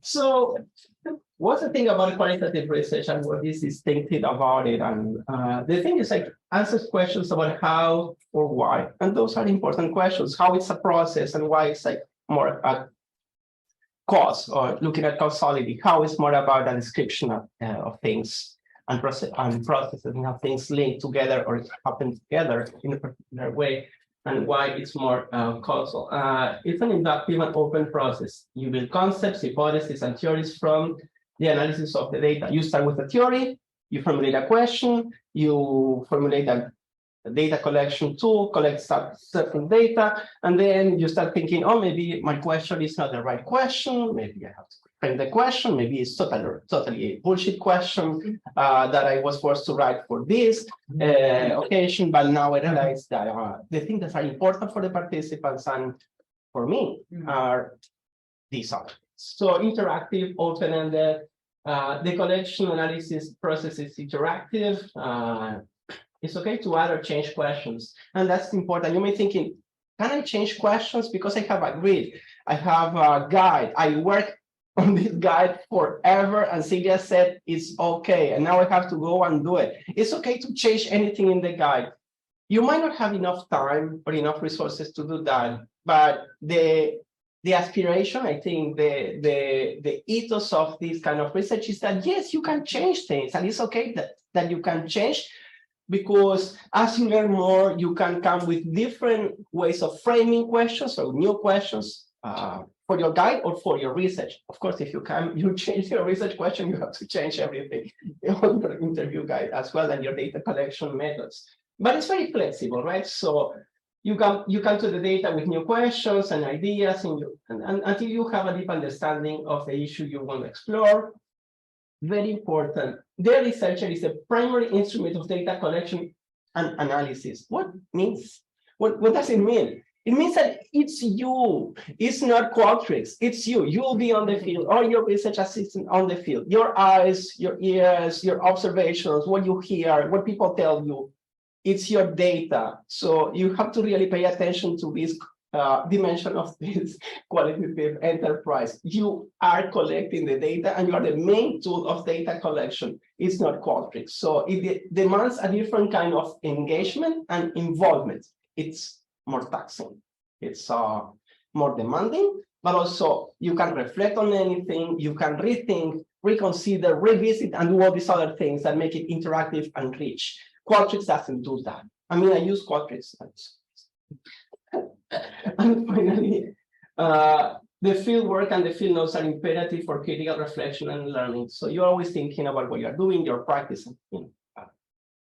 So what's the thing about qualitative research and what is distinctive about it? And the thing is like answers questions about how or why. And those are important questions, how it's a process and why it's like more a cause or looking at causality, how it's more about a description of things and processing how things link together or happen together in a particular way, and why it's more causal. It's an inductive and open process. You build concepts, hypotheses, and theories from the analysis of the data. You start with a theory, you formulate a question, you formulate a data collection tool, collect certain data, and then you start thinking, oh, maybe my question is not the right question, maybe I have to frame the question, maybe it's totally a bullshit question that I was forced to write for this occasion, but now I realize that the things that are important for the participants and for me are these other things. So interactive, open-ended, the collection analysis process is interactive. It's okay to add or change questions, and that's important. You may be thinking, can I change questions because I have a grid, I have a guide, I work on this guide forever, and Celia said it's okay, and now I have to go and do it. It's okay to change anything in the guide. You might not have enough time or enough resources to do that, but the aspiration, I think, the ethos of this kind of research is that yes, you can change things, and it's okay that you can change. Because as you learn more, you can come with different ways of framing questions or new questions for your guide or for your research. Of course, if you change your research question, you have to change everything on your interview guide as well and your data collection methods. But it's very flexible, right? So you come to the data with new questions and ideas, and until you have a deep understanding of the issue you want to explore. Very important. The researcher is a primary instrument of data collection and analysis. What does it mean? It means that it's you. It's not Qualtrics. It's you. You'll be on the field, or your research assistant on the field. Your eyes, your ears, your observations, what you hear, what people tell you. It's your data. So you have to really pay attention to this dimension of this qualitative enterprise. You are collecting the data, and you are the main tool of data collection. It's not Qualtrics. So it demands a different kind of engagement and involvement. It's more taxing. It's more demanding, but also you can reflect on anything. You can rethink, reconsider, revisit, and do all these other things that make it interactive and rich. Qualtrics doesn't do that. I mean, I use Qualtrics. And finally, the field work and the field notes are imperative for critical reflection and learning. So you're always thinking about what you're doing, your practice.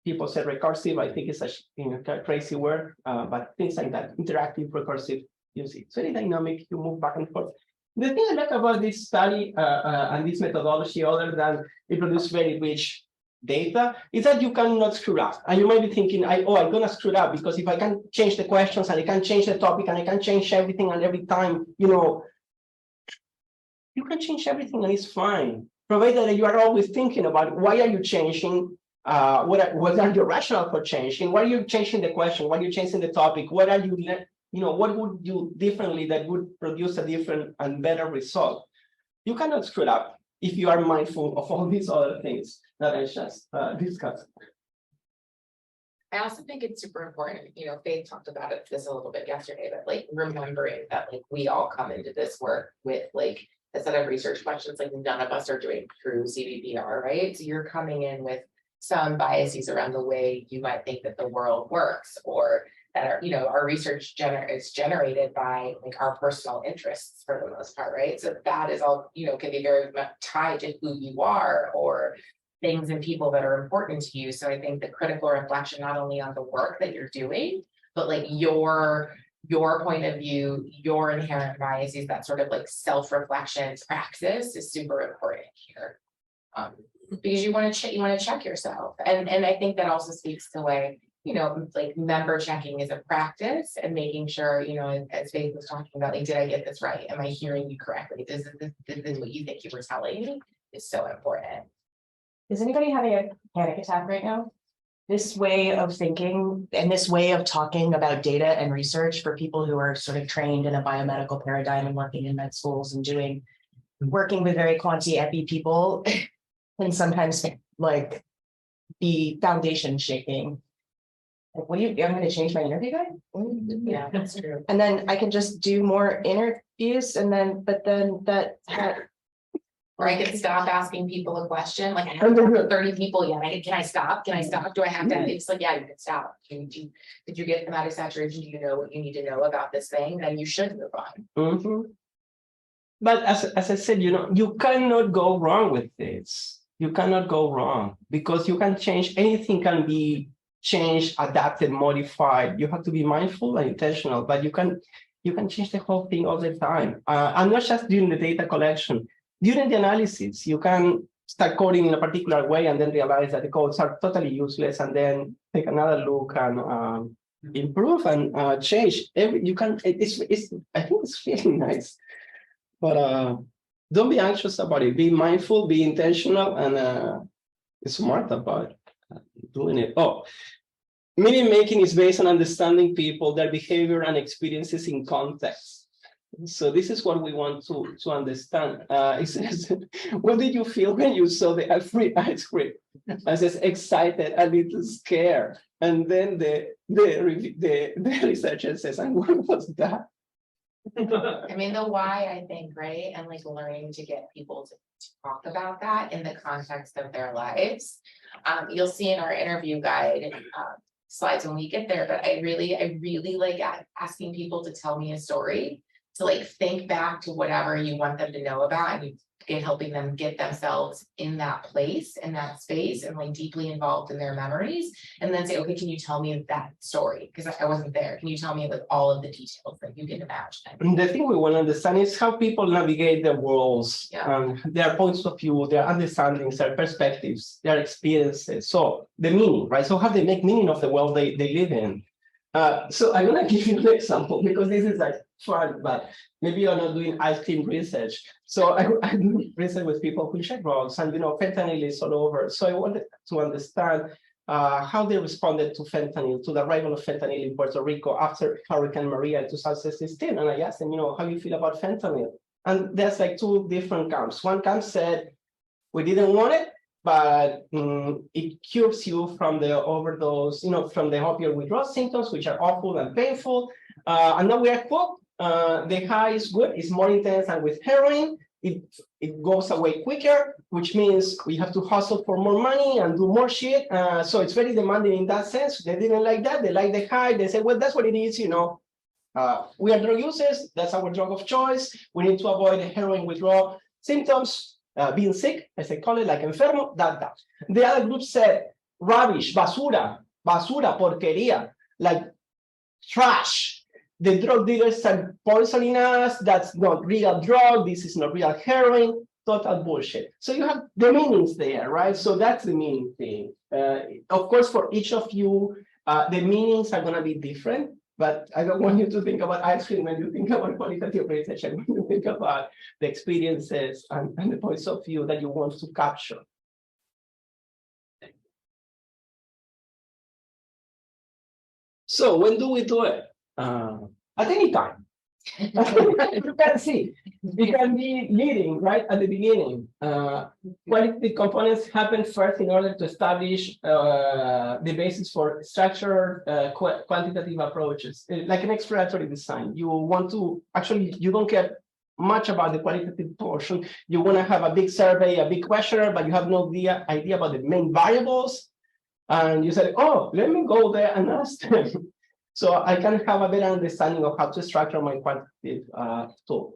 People say recursive. I think it's a crazy word, but things like that, interactive, recursive, you see. It's very dynamic. You move back and forth. The thing I like about this study and this methodology, other than it produces very rich data, is that you cannot screw up. And you might be thinking, I'm going to screw it up because if I can change the questions and I can change the topic and I can change everything, and every time, you can change everything and it's fine. Provided that you are always thinking about why are you changing, what are your rationale for changing, why are you changing the question, why are you changing the topic, what are you, what would you differently that would produce a different and better result. You cannot screw it up if you are mindful of all these other things that I just discussed. I also think it's super important, Faith talked about this a little bit yesterday, but like remembering that like we all come into this work with like a set of research questions, like none of us are doing true CVPR, right? So you're coming in with some biases around the way you might think that the world works, or that are, our research is generated by like our personal interests for the most part, right? So that is all, can be very much tied to who you are or things and people that are important to you. So I think the critical reflection, not only on the work that you're doing, but like your point of view, your inherent biases, that sort of like self-reflection praxis is super important here. Because you want to check yourself. And I think that also speaks to like, like member checking is a practice and making sure, as Faith was talking about, like, did I get this right? Am I hearing you correctly? Is this what you think you were telling me? Is so important. Is anybody having a panic attack right now? This way of thinking and this way of talking about data and research for people who are sort of trained in a biomedical paradigm and working in med schools and doing working with very quanti-epi people can sometimes like be foundation shaking. Like, what do you, I'm gonna change my interview guide? Yeah, that's true. And then I can just do more interviews and then, but then that. Or I could stop asking people a question, like I haven't talked to 30 people yet. Can I stop? Can I stop? Do I have to? It's like, yeah, you can stop. Did you get them out of saturation? Do you know what you need to know about this thing? Then you should move on. But as I said, you cannot go wrong with this. You cannot go wrong because you can change, anything can be changed, adapted, modified. You have to be mindful and intentional, but you can change the whole thing all the time. And not just during the data collection. During the analysis, you can start coding in a particular way and then realize that the codes are totally useless, and then take another look and improve and change. You can. It's. I think it's really nice, but don't be anxious about it. Be mindful, be intentional, and smart about doing it. Oh, meaning making is based on understanding people, their behavior, and experiences in context. So this is what we want to understand. It says, what did you feel when you saw the free ice cream? I says, excited, a little scared. And then the researcher says, and what was that? I mean, the why, I think, right? And like learning to get people to talk about that in the context of their lives. You'll see in our interview guide slides when we get there, but I really like asking people to tell me a story, to like think back to whatever you want them to know about, and helping them get themselves in that place, in that space, and like deeply involved in their memories, and then say, okay, can you tell me that story? Because I wasn't there. Can you tell me like all of the details that you can imagine? The thing we want to understand is how people navigate their worlds, their points of view, their understandings, their perspectives, their experiences. So the meaning, right? So how they make meaning of the world they live in. So I'm gonna give you an example because this is like fun, but maybe you're not doing ice cream research. So I do research with people who check drugs, and fentanyl is all over. So I wanted to understand how they responded to fentanyl, to the arrival of fentanyl in Puerto Rico after Hurricane Maria in 2016. And I asked them, how you feel about fentanyl? And there's like two different camps. One camp said, we didn't want it, but it cures you from the overdose, from the opioid withdrawal symptoms, which are awful and painful. And now we are cool. The high is good, it's more intense, and with heroin, it goes away quicker, which means we have to hustle for more money and do more shit. So it's very demanding in that sense. They didn't like that. They like the high. They say, well, that's what it is, we are drug users. That's our drug of choice. We need to avoid the heroin withdrawal symptoms. Being sick, as I call it, like enfermo, that. The other group said, rubbish, basura, porquería, like trash. The drug dealers are poisoning us. That's not real drug. This is not real heroin. Total bullshit. So you have the meanings there, right? So that's the meaning thing. Of course, for each of you, the meanings are going to be different. But I don't want you to think about ice cream when you think about qualitative research, and when you think about the experiences and the points of view that you want to capture. So when do we do it? At any time. You can see, it can be leading right at the beginning. Qualitative components happen first in order to establish the basis for structured quantitative approaches, like an exploratory design. You want to, actually, you don't care much about the qualitative portion. You want to have a big survey, a big questionnaire, but you have no idea about the main variables. And you say, oh, let me go there and ask them. So I can have a better understanding of how to structure my quantitative tool,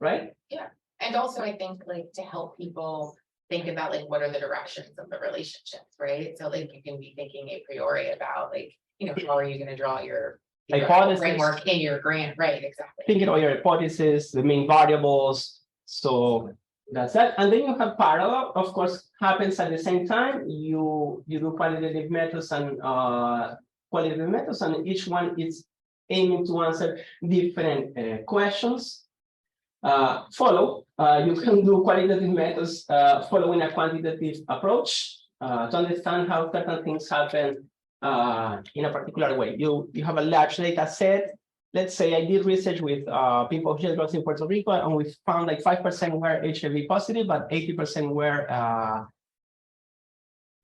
right? Yeah, and also I think like to help people think about like what are the directions of the relationships, right? So like you can be thinking a priori about like, how are you going to draw your framework in your grant, right? Exactly. Thinking about your hypothesis, the main variables. So that's that. And then you have parallel, of course, happens at the same time. You do qualitative methods and each one is aiming to answer different questions. You can do qualitative methods following a quantitative approach to understand how certain things happen in a particular way. You have a large data set, let's say I did research with people who had drugs in Puerto Rico, and we found like 5% were HIV positive, but 80% were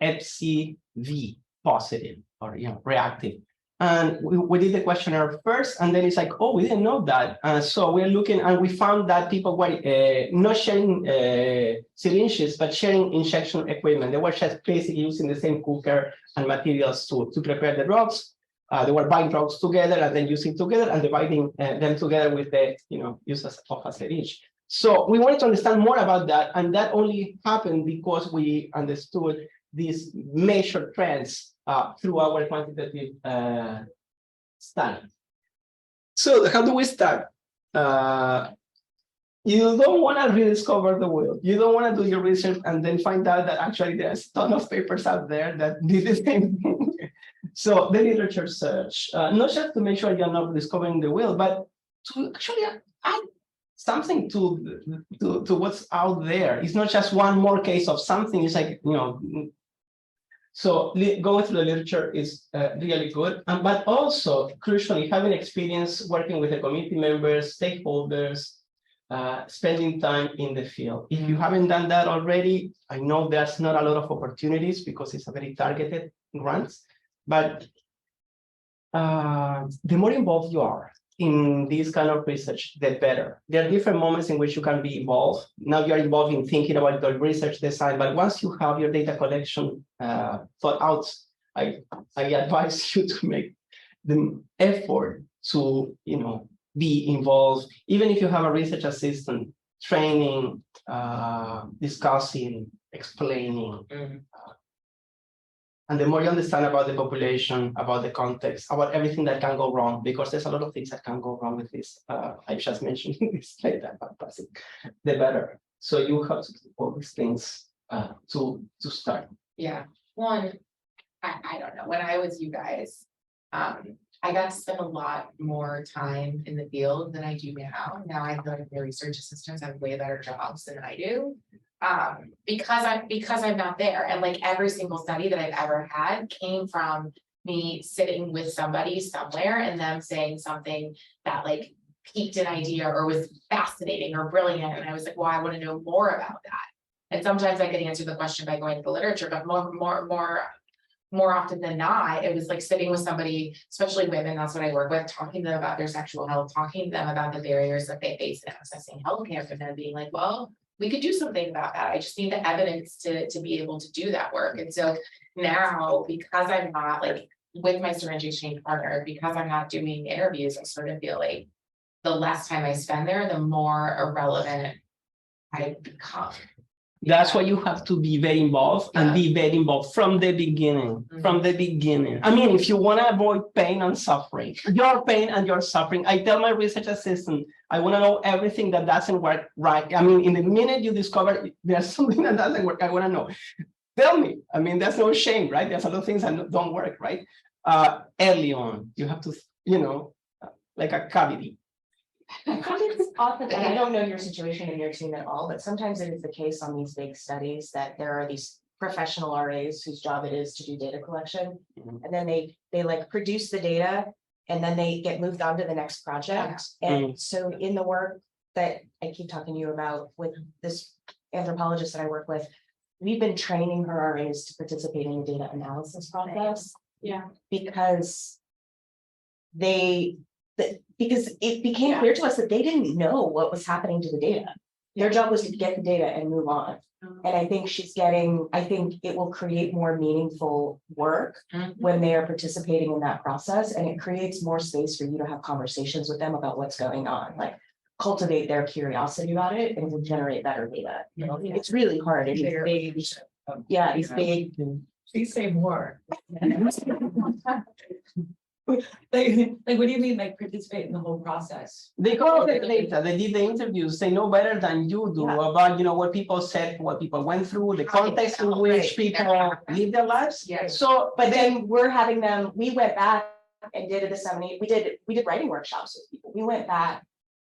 HCV positive or reactive. And we did the questionnaire first, and then it's like, oh, we didn't know that. So we're looking, and we found that people were not sharing syringes, but sharing injection equipment. They were just basically using the same cooker and materials to prepare the drugs. They were buying drugs together and then using together and dividing them together with the use of a syringe. So we wanted to understand more about that, and that only happened because we understood these major trends through our quantitative study. So how do we start? You don't want to rediscover the wheel. You don't want to do your research and then find out that actually there's a ton of papers out there that did the same thing. So the literature search, not just to make sure you're not discovering the wheel, but to actually add something to what's out there. It's not just one more case of something. It's like, so going through the literature is really good, but also crucially having experience working with the community members, stakeholders, spending time in the field. If you haven't done that already, I know there's not a lot of opportunities because it's a very targeted grants, but the more involved you are in this kind of research, the better. There are different moments in which you can be involved. Now you're involved in thinking about the research design, but once you have your data collection thought out, I advise you to make the effort to be involved, even if you have a research assistant, training, discussing, explaining. And the more you understand about the population, about the context, about everything that can go wrong, because there's a lot of things that can go wrong with this. I just mentioned this data, but the better. So you have to do all these things to start. Yeah. One, I don't know. When I was you guys, I got to spend a lot more time in the field than I do now. Now I feel like the research assistants have way better jobs than I do. Because I'm not there, and like every single study that I've ever had came from me sitting with somebody somewhere and them saying something that like piqued an idea or was fascinating or brilliant, and I was like, well, I want to know more about that. And sometimes I could answer the question by going to the literature, but more often than not, it was like sitting with somebody, especially women, that's what I work with, talking to them about their sexual health, talking to them about the barriers that they face in accessing healthcare, for them being like, well, we could do something about that. I just need the evidence to be able to do that work. And so now, because I'm not like with my syringe exchange partner, because I'm not doing interviews, I sort of feel like the less time I spend there, the more irrelevant I become. That's why you have to be very involved and be very involved from the beginning. From the beginning. I mean, if you want to avoid pain and suffering, your pain and your suffering, I tell my research assistant, I want to know everything that doesn't work right. I mean, in the minute you discover there's something that doesn't work, I want to know. Tell me. I mean, there's no shame, right? There's a lot of things that don't work, right? Early on, you have to, like a cavity. It's often, and I don't know your situation in your team at all, but sometimes it is the case on these big studies that there are these professional RAs whose job it is to do data collection. And then they like produce the data and then they get moved on to the next project. And so in the work that I keep talking to you about with this anthropologist that I work with, we've been training her RAs to participate in the data analysis process. Yeah. Because it became clear to us that they didn't know what was happening to the data. Their job was to get the data and move on. And I think I think it will create more meaningful work when they are participating in that process. And it creates more space for you to have conversations with them about what's going on, like cultivate their curiosity about it and to generate better data. It's really hard. It's big. Yeah, it's big. Please say more. Like, what do you mean, like participate in the whole process? They go the data, they did the interviews, they know better than you do about, what people said, what people went through, the context in which people live their lives. So, but then we're having them, we went back and did a disseminate, we did writing workshops with people. We went back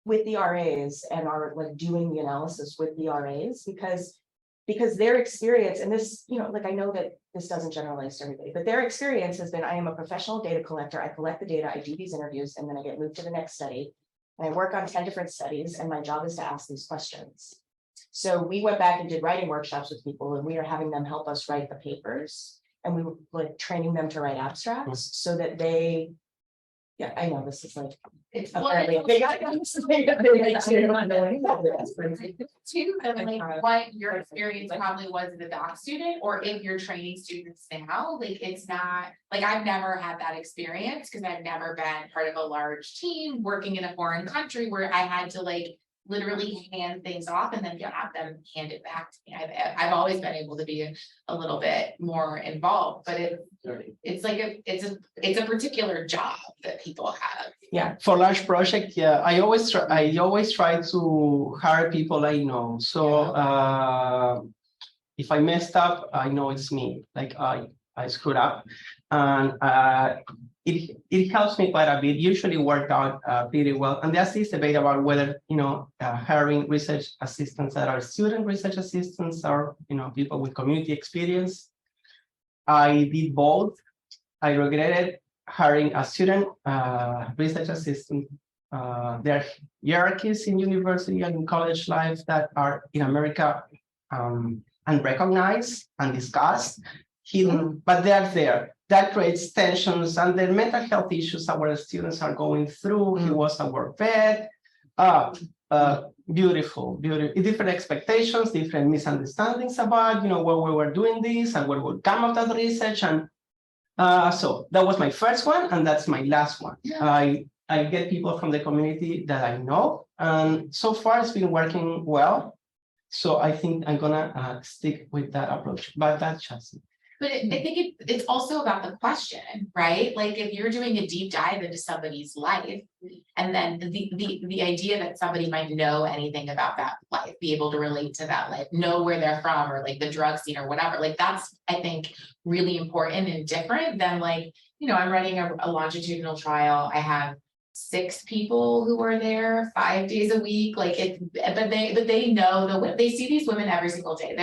with the RAs and are like doing the analysis with the RAs because because their experience, and this, like I know that this doesn't generalize to everybody, but their experience has been, I am a professional data collector. I collect the data, I do these interviews, and then I get moved to the next study. And I work on 10 different studies, and my job is to ask these questions. So we went back and did writing workshops with people, and we are having them help us write the papers. And we were like training them to write abstracts so that they, yeah, I know this is like, It's apparently a big. too, and like what your experience probably was as a doc student, or if you're training students now, like it's not, like I've never had that experience because I've never been part of a large team working in a foreign country where I had to like literally hand things off and then have them hand it back to me. I've always been able to be a little bit more involved, but it's like it's a particular job that people have. Yeah, for large project, yeah, I always try to hire people I know. So if I messed up, I know it's me. Like I screwed up, and it helps me quite a bit. Usually worked out pretty well. And there's this debate about whether hiring research assistants that are student research assistants or people with community experience. I did both. I regretted hiring a student research assistant. There are hierarchies in university and in college life that are in America unrecognized and discussed, hidden, but they're there. That creates tensions and the mental health issues our students are going through. He was a work vet. Beautiful, different expectations, different misunderstandings about where we were doing this and what would come of that research. And so that was my first one, and that's my last one. Yeah. I get people from the community that I know, and so far it's been working well. So I think I'm gonna stick with that approach. But that's just. But I think it's also about the question, right? Like if you're doing a deep dive into somebody's life, and then the idea that somebody might know anything about that life, be able to relate to that life, know where they're from, or like the drug scene or whatever, like that's, I think, really important and different than like, I'm running a longitudinal trial. I have 6 people who are there 5 days a week, like but they know they see these women every single day.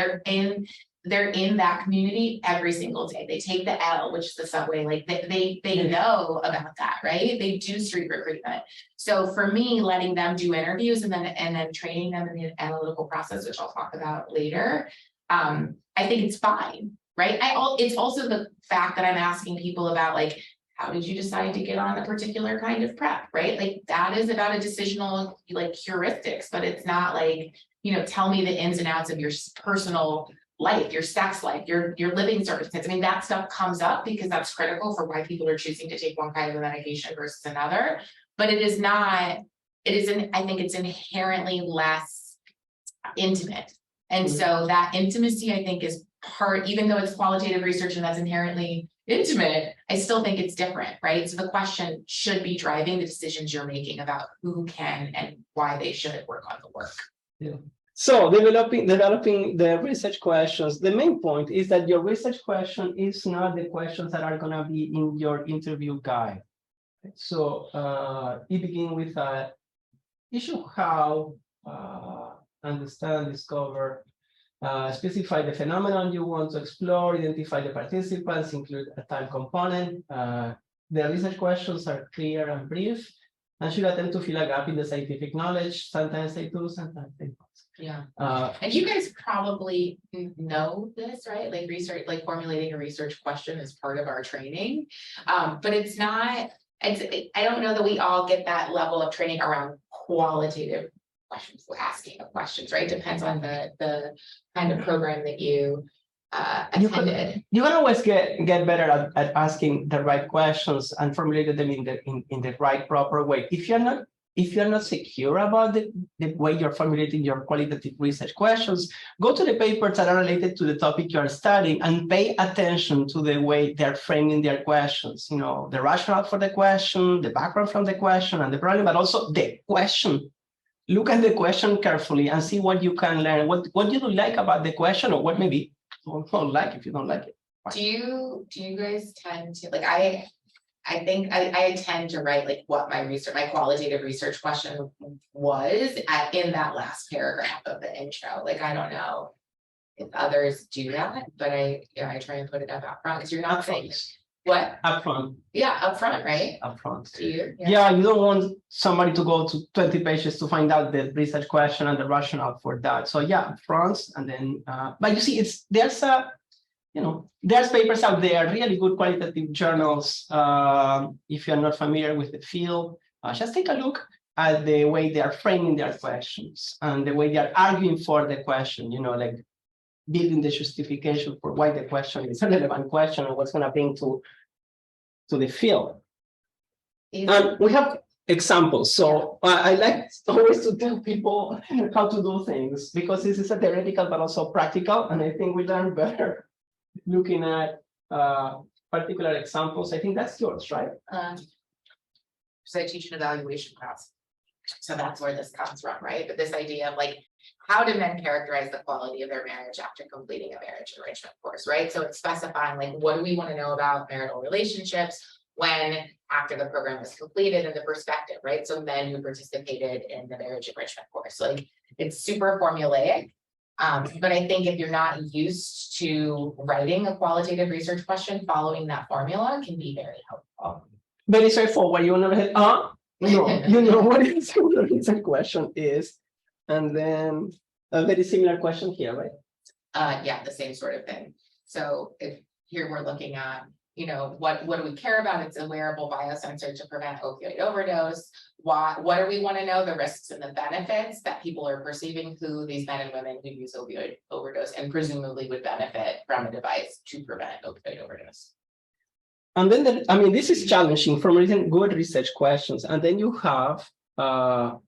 They're in that community every single day. They take the L, which is the subway, like they know about that, right? They do street recruitment. So for me, letting them do interviews and then training them in the analytical process, which I'll talk about later, I think it's fine, right? It's also the fact that I'm asking people about like, how did you decide to get on a particular kind of prep, right? Like that is about a decisional like heuristics, but it's not like, tell me the ins and outs of your personal life, your sex life, your living circumstance. I mean, that stuff comes up because that's critical for why people are choosing to take one kind of a medication versus another. But I think it's inherently less intimate. And so that intimacy, I think, is part, even though it's qualitative research and that's inherently intimate, I still think it's different, right? So the question should be driving the decisions you're making about who can and why they should work on the work. Yeah. So developing the research questions, the main point is that your research question is not the questions that are going to be in your interview guide. So it begins with issue how, understand, discover, specify the phenomenon you want to explore, identify the participants, include a time component. The research questions are clear and brief, and should attempt to fill a gap in the scientific knowledge. Sometimes they do, sometimes they don't. Yeah. And you guys probably know this, right? Like research, like formulating a research question is part of our training. But it's not, I don't know that we all get that level of training around qualitative questions, asking of questions, right? Depends on the kind of program that you attended. You can always get better at asking the right questions and formulating them in the right proper way. If you're not secure about the way you're formulating your qualitative research questions, go to the papers that are related to the topic you're studying and pay attention to the way they're framing their questions. The rationale for the question, the background from the question and the problem, but also the question. Look at the question carefully and see what you can learn, what you don't like about the question, or what maybe you don't like if you don't like it. Do you guys tend to, like, I think I tend to write like what my qualitative research question was in that last paragraph of the intro. Like, I don't know if others do that, but I try and put it up front, because you're not saying, what? Upfront. Yeah, upfront, right? Upfront. Do you? Yeah, you don't want somebody to go to 20 pages to find out the research question and the rationale for that. So yeah, upfront, and then, but you see, there's papers out there, really good qualitative journals. If you're not familiar with the field, just take a look at the way they are framing their questions and the way they are arguing for the question, like building the justification for why the question is a relevant question and what's going to bring to the field. And we have examples. So I like always to tell people how to do things, because this is a theoretical but also practical, and I think we learn better looking at particular examples. I think that's yours, right? So I teach an evaluation class. So that's where this comes from, right? But this idea of like, how do men characterize the quality of their marriage after completing a marriage enrichment course, right? So it's specifying like, what do we want to know about marital relationships when after the program is completed, and the perspective, right? So men who participated in the marriage enrichment course, like it's super formulaic. But I think if you're not used to writing a qualitative research question, following that formula can be very helpful. Very straightforward. You never had, no, you know what is the research question is, and then a very similar question here, right? Yeah, the same sort of thing. So if here we're looking at, what do we care about? It's a wearable biosensor to prevent opioid overdose. What do we want to know? The risks and the benefits that people are perceiving who these men and women who use opioid overdose and presumably would benefit from a device to prevent opioid overdose. And then, this is challenging from reading good research questions. And then you have the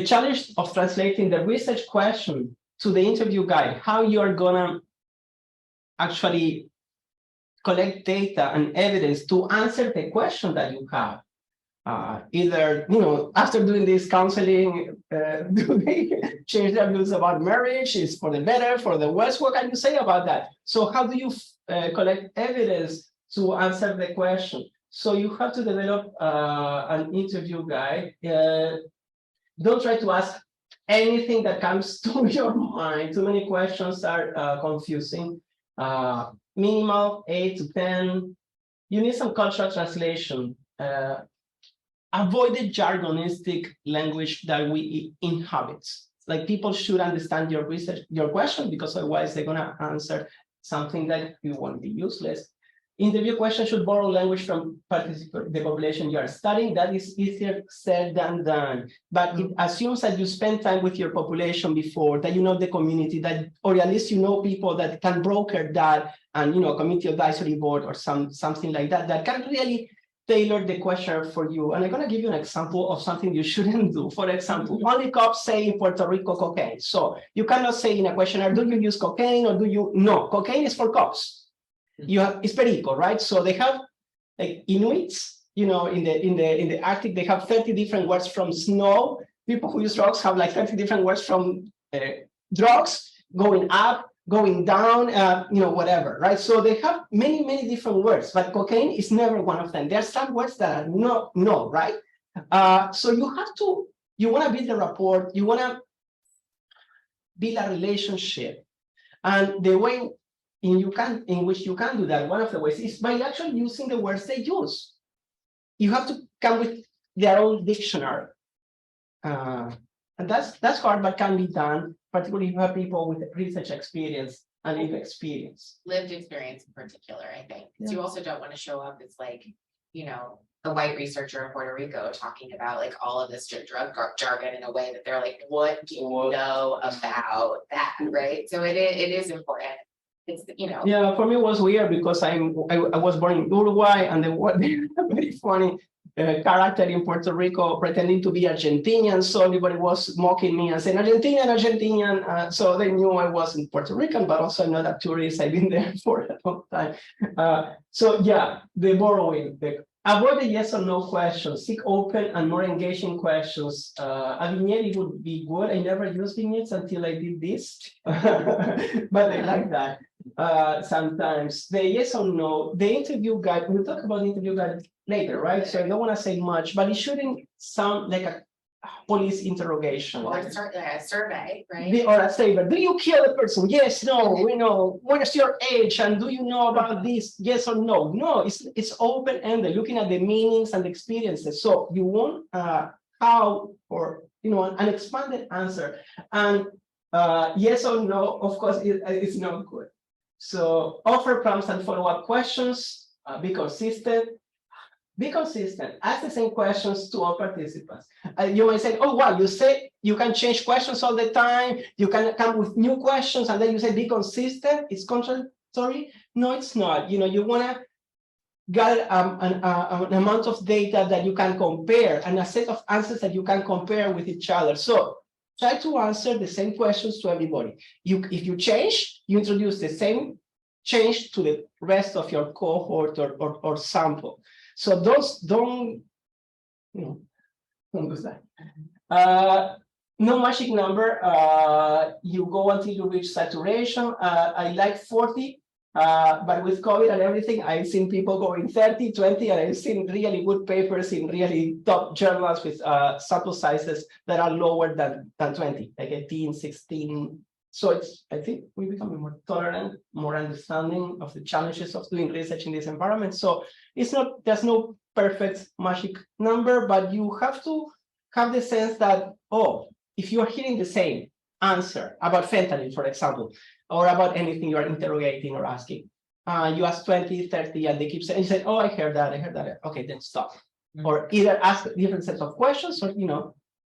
challenge of translating the research question to the interview guide, how you're gonna actually collect data and evidence to answer the question that you have. Either, after doing this counseling, do they change their views about marriage? Is for the better, for the worse? What can you say about that? So how do you collect evidence to answer the question? So you have to develop an interview guide. Don't try to ask anything that comes to your mind. Too many questions are confusing. Minimal 8 to 10. You need some cultural translation. Avoid the jargonistic language that we inhabit. Like, people should understand your question, because otherwise they're gonna answer something that you won't be useless. Interview question should borrow language from the population you are studying. That is easier said than done. But it assumes that you spend time with your population before, that you know the community, that, or at least you know people that can broker that, and community advisory board or something like that, that can really tailor the questionnaire for you. And I'm gonna give you an example of something you shouldn't do. For example, only cops say in Puerto Rico cocaine. So you cannot say in a questionnaire, do you use cocaine or do you? No, cocaine is for cops. It's perico, right? So they have like Inuits, in the Arctic, they have 30 different words from snow. People who use drugs have like 30 different words from drugs, going up, going down, whatever, right? So they have many, many different words, but cocaine is never one of them. There are some words that are no, right? So you want to build a rapport, you want to build a relationship. And the way in which you can do that, one of the ways is by actually using the words they use. You have to come with their own dictionary. And that's hard, but can be done, particularly if you have people with research experience and lived experience. Lived experience in particular, I think. Yeah. You also don't want to show up as like, a white researcher in Puerto Rico talking about like all of this drug jargon in a way that they're like, what do you know about that, right? So it is important. It's, Yeah, for me it was weird because I was born in Uruguay, and they were very funny character in Puerto Rico pretending to be Argentinian, so everybody was mocking me and saying Argentinian, so they knew I wasn't Puerto Rican, but also I'm not a tourist. I've been there for a long time. So yeah, the borrowing, avoid the yes or no questions, seek open and more engaging questions. A vignette would be good. I never used vignettes until I did this, but I like that. Sometimes the yes or no, the interview guide, we'll talk about the interview guide later, right? So I don't want to say much, but it shouldn't sound like police interrogation. Or a survey, right? Or a saver. Do you kill a person? Yes, no, what is your age? And do you know about this? Yes or no? No, it's open-ended, looking at the meanings and the experiences. So you want how or an expanded answer. And yes or no, of course, it's not good. So offer prompts and follow-up questions, be consistent. Be consistent. Ask the same questions to all participants. You might say, oh, wow, you say you can change questions all the time. You can come with new questions. And then you say, be consistent. It's contradictory. No, it's not. You want to get an amount of data that you can compare and a set of answers that you can compare with each other. So try to answer the same questions to everybody. If you change, you introduce the same change to the rest of your cohort or sample. So don't do that. No magic number. You go until you reach saturation. I like 40, but with COVID and everything, I've seen people going 30, 20, and I've seen really good papers in really top journals with sample sizes that are lower than 20, like 18, 16. So I think we're becoming more tolerant, more understanding of the challenges of doing research in this environment. So there's no perfect magic number, but you have to have the sense that, if you are hearing the same answer about fentanyl, for example, or about anything you are interrogating or asking, you ask 20, 30, and they keep saying, you say, oh, I heard that. Okay, then stop. Or either ask different sets of questions or,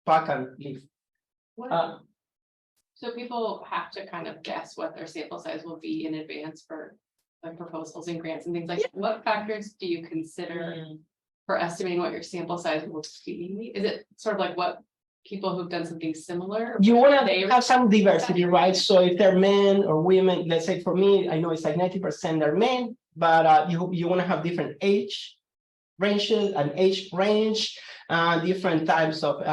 pack and leave. So people have to kind of guess what their sample size will be in advance for like proposals and grants and things like that. What factors do you consider for estimating what your sample size will be? Is it sort of like what people who've done something similar? You want to have some diversity, right? So if they're men or women, let's say for me, I know it's like 90% are men, but you want to have different age ranges and age range, different types of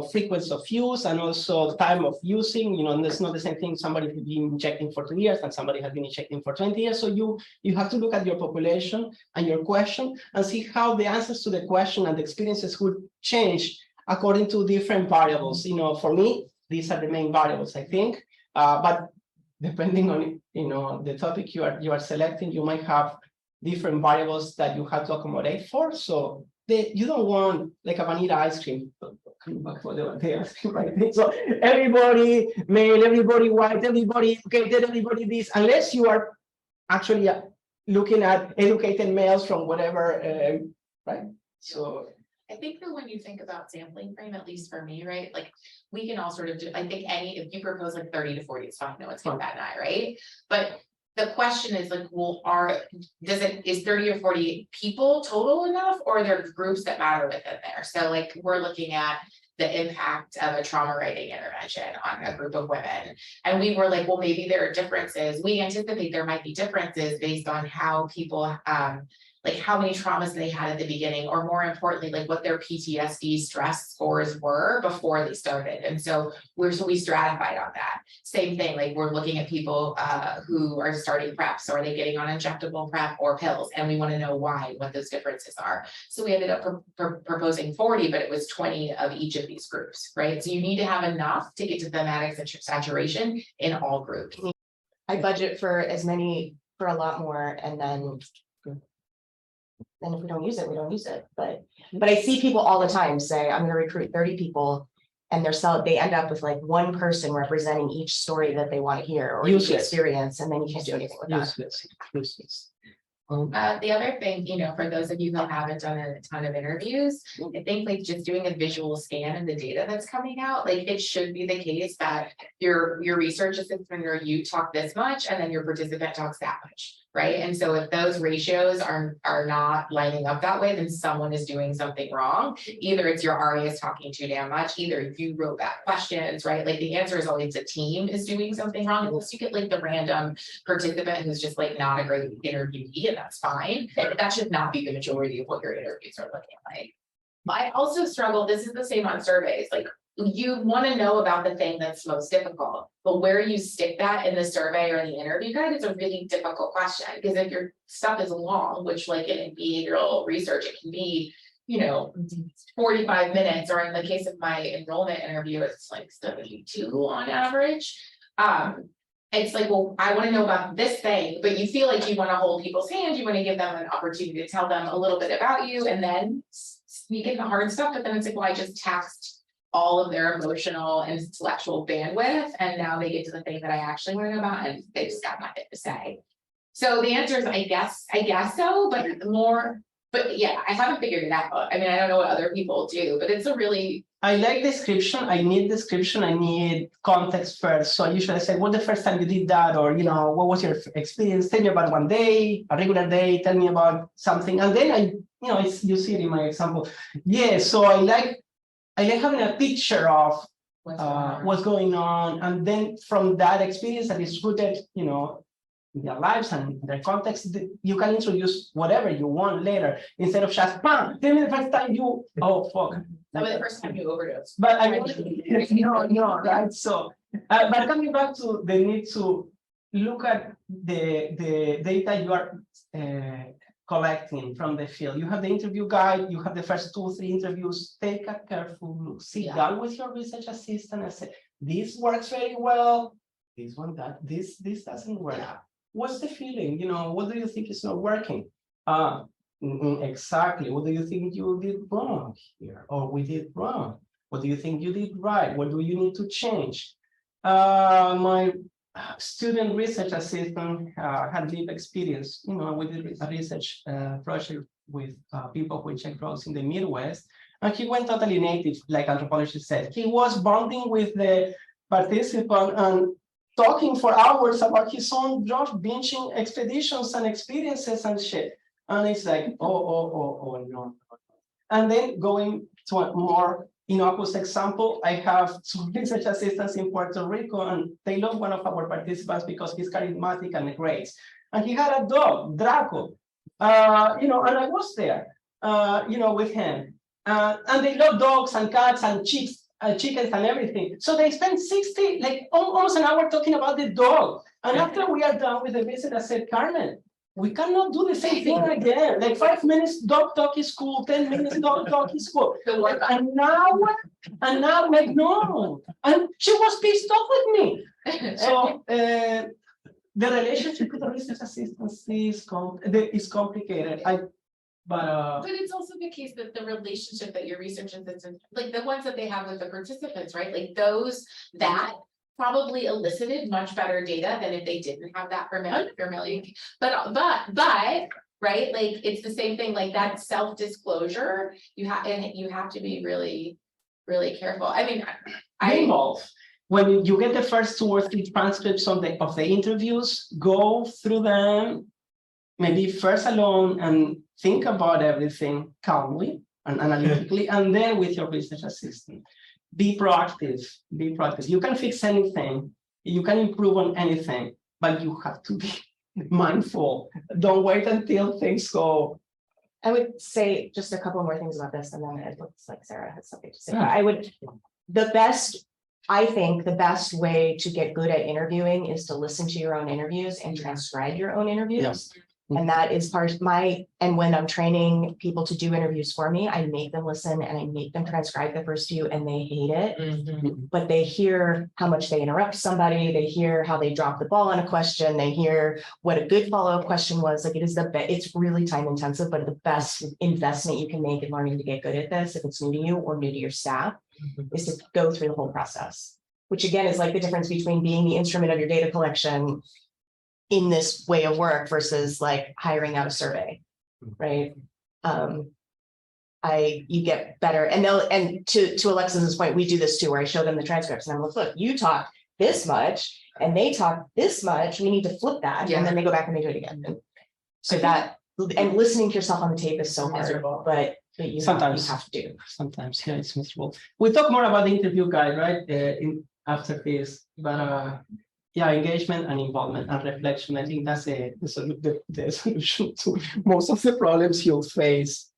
frequency of use, and also time of using. It's not the same thing. Somebody has been injecting for 2 years and somebody has been injecting for 20 years. So you have to look at your population and your question and see how the answers to the question and the experiences would change according to different variables. For me, these are the main variables, I think. But depending on the topic you are selecting, you might have different variables that you have to accommodate for. So you don't want like a vanilla ice cream. Coming back for the ice cream, right? So everybody male, everybody white, everybody educated, everybody this, unless you are actually looking at educated males from whatever, right? So I think that when you think about sampling frame, at least for me, right, like we can all sort of do, I think if you propose like 30 to 40, it's fine, no, it's not that high, right? But the question is like, well, is 30 or 40 people total enough, or are there groups that matter within there? So like we're looking at the impact of a trauma writing intervention on a group of women. And we were like, well, maybe there are differences. We anticipate there might be differences based on how people, like how many traumas they had at the beginning, or more importantly, like what their PTSD stress scores were before they started. And so we stratified on that. Same thing, like we're looking at people who are starting PrEP. So are they getting on injectable PrEP or pills? And we want to know why, what those differences are. So we ended up proposing 40, but it was 20 of each of these groups, right? So you need to have enough to get to thematic saturation in all groups. I budget for a lot more, and then if we don't use it, we don't use it. But I see people all the time say, I'm going to recruit 30 people, and they end up with like one person representing each story that they want to hear or each experience, and then you can't do anything with that. Useless. The other thing, for those of you who haven't done a ton of interviews, I think like just doing a visual scan of the data that's coming out, like it should be the case that your research assistant or you talk this much, and then your participant talks that much. Right. And so if those ratios are not lining up that way, then someone is doing something wrong. Either it's your RA is talking too damn much, either you wrote bad questions, right? Like the answer is always the team is doing something wrong, unless you get like the random participant who's just like not a great interviewee, and that's fine. That should not be the majority of what your interviews are looking like. I also struggle, this is the same on surveys, like you want to know about the thing that's most difficult, but where you stick that in the survey or the interview guide is a really difficult question, because if your stuff is long, which like in behavioral research, it can be, 45 minutes, or in the case of my enrollment interview, it's like 72 on average. It's like, well, I want to know about this thing, but you feel like you want to hold people's hand, you want to give them an opportunity to tell them a little bit about you, and then sneak in the hard stuff, but then it's like, well, I just taxed all of their emotional and intellectual bandwidth, and now they get to the thing that I actually want to know about, and they just got nothing to say. So the answer is, I guess so, but yeah, I haven't figured it out. I mean, I don't know what other people do, but it's a really. I like description. I need context first. So usually I say, well, the first time you did that, or, what was your experience? Tell me about one day, a regular day, tell me about something. And then you see it in my example. Yeah, so I like having a picture of what's going on. And then from that experience that is rooted, in their lives and their context, you can introduce whatever you want later, instead of just, tell me the first time you, oh, fuck. Tell me the first time you overdosed. But I mean, no, right? So, but coming back to the need to look at the data you are collecting from the field. You have the interview guide, you have the first 2 or 3 interviews, take a careful look, sit down with your research assistant and say, this works very well, this one, this doesn't work. Yeah. What's the feeling? What do you think is not working? Exactly. What do you think you did wrong here, or we did wrong? What do you think you did right? What do you need to change? My student research assistant had lived experience. We did a research project with people who inject drugs in the Midwest, and he went totally native, like anthropologists said. He was bonding with the participant and talking for hours about his own drug binging expeditions and experiences and shit. And it's like, oh, no. And then going to a more innocuous example, I have 2 research assistants in Puerto Rico, and they love one of our participants because he's charismatic and great. And he had a dog, Draco, and I was there, with him. And they love dogs and cats and chickens and everything. So they spend 60, almost an hour talking about the dog. And after we are done with the visit, I said, Carmen, we cannot do the same thing again. 5 minutes dog talk is cool, 10 minutes dog talk is cool. And now, no. And she was pissed off with me. So the relationship with the research assistants is complicated. But it's also the case that the relationship that your research assistants, like the ones that they have with the participants, right? Like those that probably elicited much better data than if they didn't have that familiar. But right, like it's the same thing, like that self-disclosure, you have to be really, really careful. I mean, involved. When you get the first 2 or 3 transcripts of the interviews, go through them, maybe first alone, and think about everything calmly and analytically, and then with your research assistant. Be proactive. You can fix anything, you can improve on anything, but you have to be mindful. Don't wait until things go. I would say just a couple more things about this, and then it looks like Sarah has something to say. I think the best way to get good at interviewing is to listen to your own interviews and transcribe your own interviews. Yes. And that is part of and when I'm training people to do interviews for me, I make them listen and I make them transcribe the first few, and they hate it. Mm-hmm. But they hear how much they interrupt somebody, they hear how they drop the ball on a question, they hear what a good follow-up question was. Like it's really time intensive, but the best investment you can make in learning to get good at this, if it's new to you or new to your staff, is to go through the whole process, which again is like the difference between being the instrument of your data collection in this way of work versus like hiring out a survey, right? You get better, and to Alexis's point, we do this too, where I show them the transcripts and I'm like, look, you talk this much and they talk this much, we need to flip that. And then they go back and they do it again. And so and listening to yourself on the tape is so hard, but you have to do. Sometimes, yeah, it's miserable. We'll talk more about the interview guide, right? After this, but yeah, engagement and involvement and reflection. I think that's the solution to most of the problems you'll face.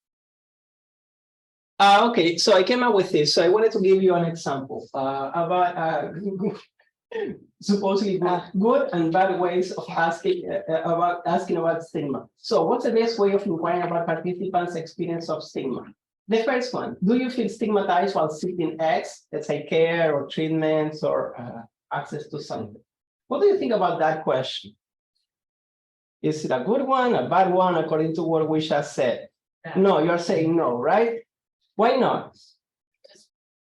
Okay, so I came up with this. So I wanted to give you an example about supposedly good and bad ways of asking about stigma. So what's the best way of inquiring about participants' experience of stigma? The first one, do you feel stigmatized while seeking X, let's say care or treatments or access to something? What do you think about that question? Is it a good one, a bad one, according to what we just said? No, you're saying no, right? Why not?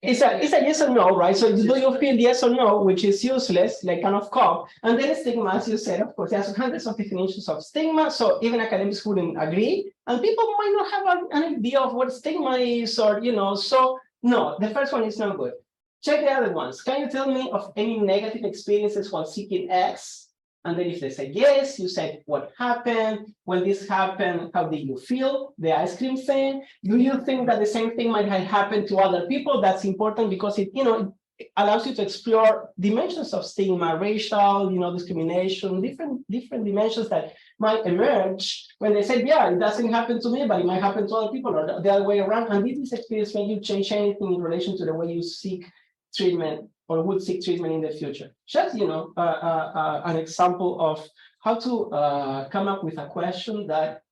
It's a yes or no, right? So do you feel yes or no, which is useless, like kind of cop, and then stigma, as you said, of course, there's hundreds of definitions of stigma, so even academics wouldn't agree, and people might not have an idea of what stigma is, or so no, the first one is not good. Check the other ones. Can you tell me of any negative experiences while seeking X? And then if they say yes, you say what happened, when this happened, how did you feel? The ice cream thing. Do you think that the same thing might have happened to other people? That's important because it allows you to explore dimensions of stigma, racial, discrimination, different dimensions that might emerge when they say, yeah, it doesn't happen to me, but it might happen to other people, or the other way around. And did this experience make you change anything in relation to the way you seek treatment or would seek treatment in the future? Just, an example of how to come up with a question that.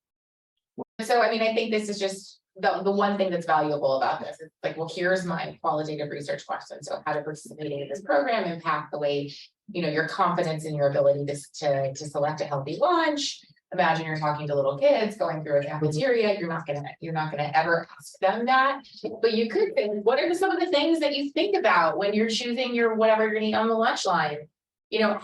So, I mean, I think this is just the one thing that's valuable about this. It's like, well, here's my qualitative research question. So how to participate in this program impact the way, your confidence in your ability to select a healthy lunch. Imagine you're talking to little kids going through a cafeteria. You're not gonna ever ask them that, but you could think, what are some of the things that you think about when you're choosing your whatever you're gonna eat on the lunch line?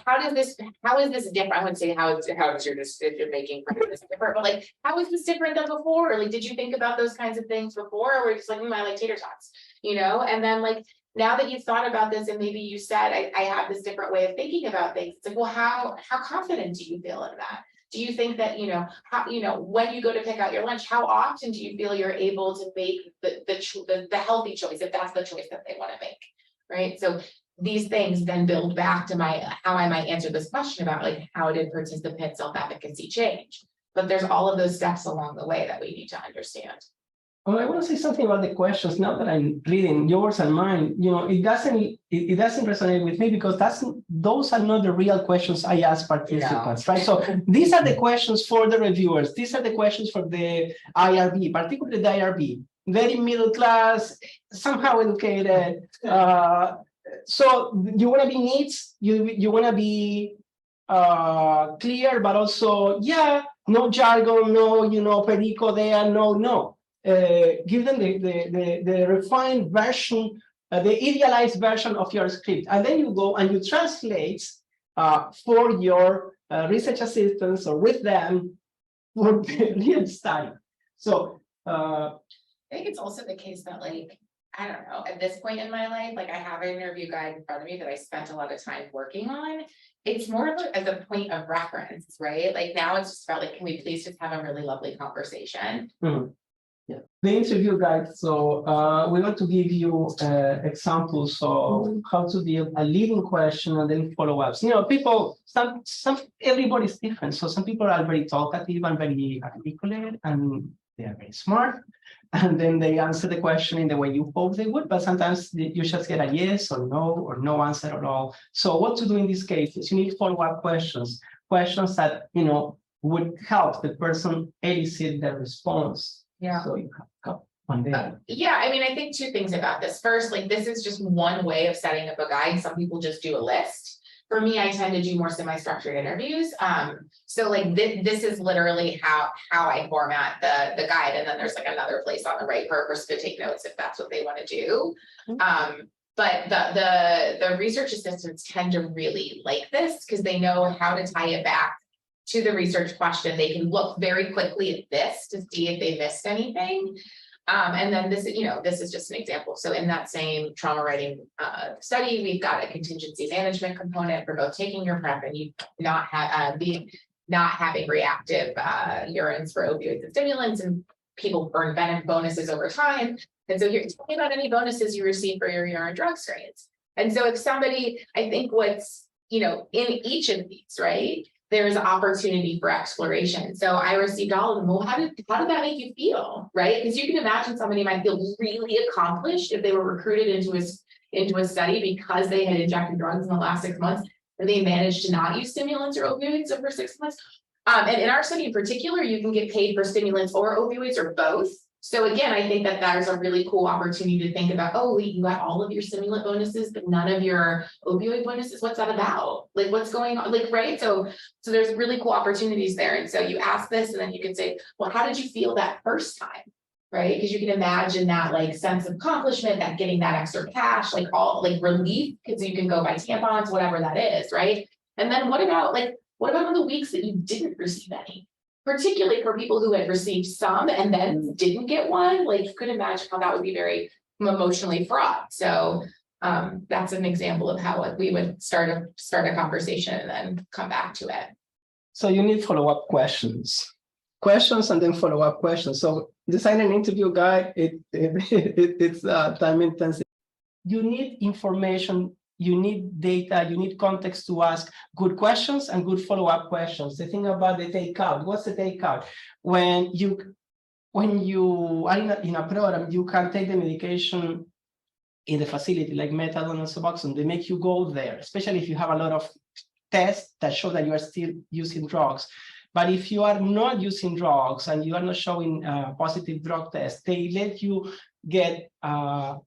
How is this different? I wouldn't say how is your decision making practice different, but like, how is this different than before? Or like, did you think about those kinds of things before? Or were you just like, I like tater tots, and then like, now that you've thought about this and maybe you said, I have this different way of thinking about things. It's like, well, how confident do you feel in that? Do you think that, when you go to pick out your lunch, how often do you feel you're able to make the healthy choice, if that's the choice that they want to make, right? So these things then build back to how I might answer this question about like, how did participant self-efficacy change? But there's all of those steps along the way that we need to understand. Well, I want to say something about the questions now that I'm reading yours and mine. It doesn't resonate with me because those are not the real questions I ask participants, right? So these are the questions for the reviewers. These are the questions for the IRB, particularly the IRB, very middle class, somehow educated. So you want to be neat, you want to be clear, but also, no jargon, no perico there, no. Give them the refined version, the idealized version of your script, and then you go and you translate for your research assistants or with them for the real style. So I think it's also the case that like, I don't know, at this point in my life, like I have an interview guide in front of me that I spent a lot of time working on. It's more of as a point of reference, right? Like now it's just about like, can we please just have a really lovely conversation? Mm-hmm. Yeah, the interview guide. So we want to give you examples of how to build a leading question and then follow-ups. People, everybody's different. So some people are very talkative and very articulate, and they are very smart. And then they answer the question in the way you hope they would, but sometimes you just get a yes or no answer at all. So what to do in these cases? You need follow-up questions that would help the person elicit their response. Yeah. So you have one there. Yeah, I mean, I think two things about this. First, like this is just one way of setting up a guide. Some people just do a list. For me, I tend to do more semi-structured interviews. So like this is literally how I format the guide. And then there's like another place on the right for a person to take notes if that's what they want to do. But the research assistants tend to really like this because they know how to tie it back to the research question. They can look very quickly at this to see if they missed anything. And then this is just an example. So in that same trauma writing study, we've got a contingency management component for both taking your prep and you not having reactive urines for opioids and stimulants, and people earn bonuses over time. And so you're talking about any bonuses you receive for your urine drug screens. And so if somebody, I think what's, in each of these, right, there's opportunity for exploration. So I received all of them. Well, how did that make you feel, right? Because you can imagine somebody might feel really accomplished if they were recruited into a study because they had injected drugs in the last 6 months and they managed to not use stimulants or opioids over 6 months. And in our study in particular, you can get paid for stimulants or opioids or both. So again, I think that there's a really cool opportunity to think about, oh, wait, you got all of your stimulant bonuses, but none of your opioid bonuses. What's that about? Like, what's going on? Like, right? So there's really cool opportunities there. And so you ask this, and then you can say, well, how did you feel that first time? Right? Because you can imagine that like sense of accomplishment, that getting that extra cash, like all like relief, because you can go buy tampons, whatever that is, right? And then what about on the weeks that you didn't receive any? Particularly for people who had received some and then didn't get one, like you could imagine how that would be very emotionally fraught. So that's an example of how like we would start a conversation and then come back to it. So you need follow-up questions and then follow-up questions. So design an interview guide, it's time intensive. You need information, you need data, you need context to ask good questions and good follow-up questions. The thing about the takeout, what's the takeout? When you are in a program, you can take the medication in the facility like methadone and Suboxone. They make you go there, especially if you have a lot of tests that show that you are still using drugs. But if you are not using drugs and you are not showing positive drug tests, they let you get an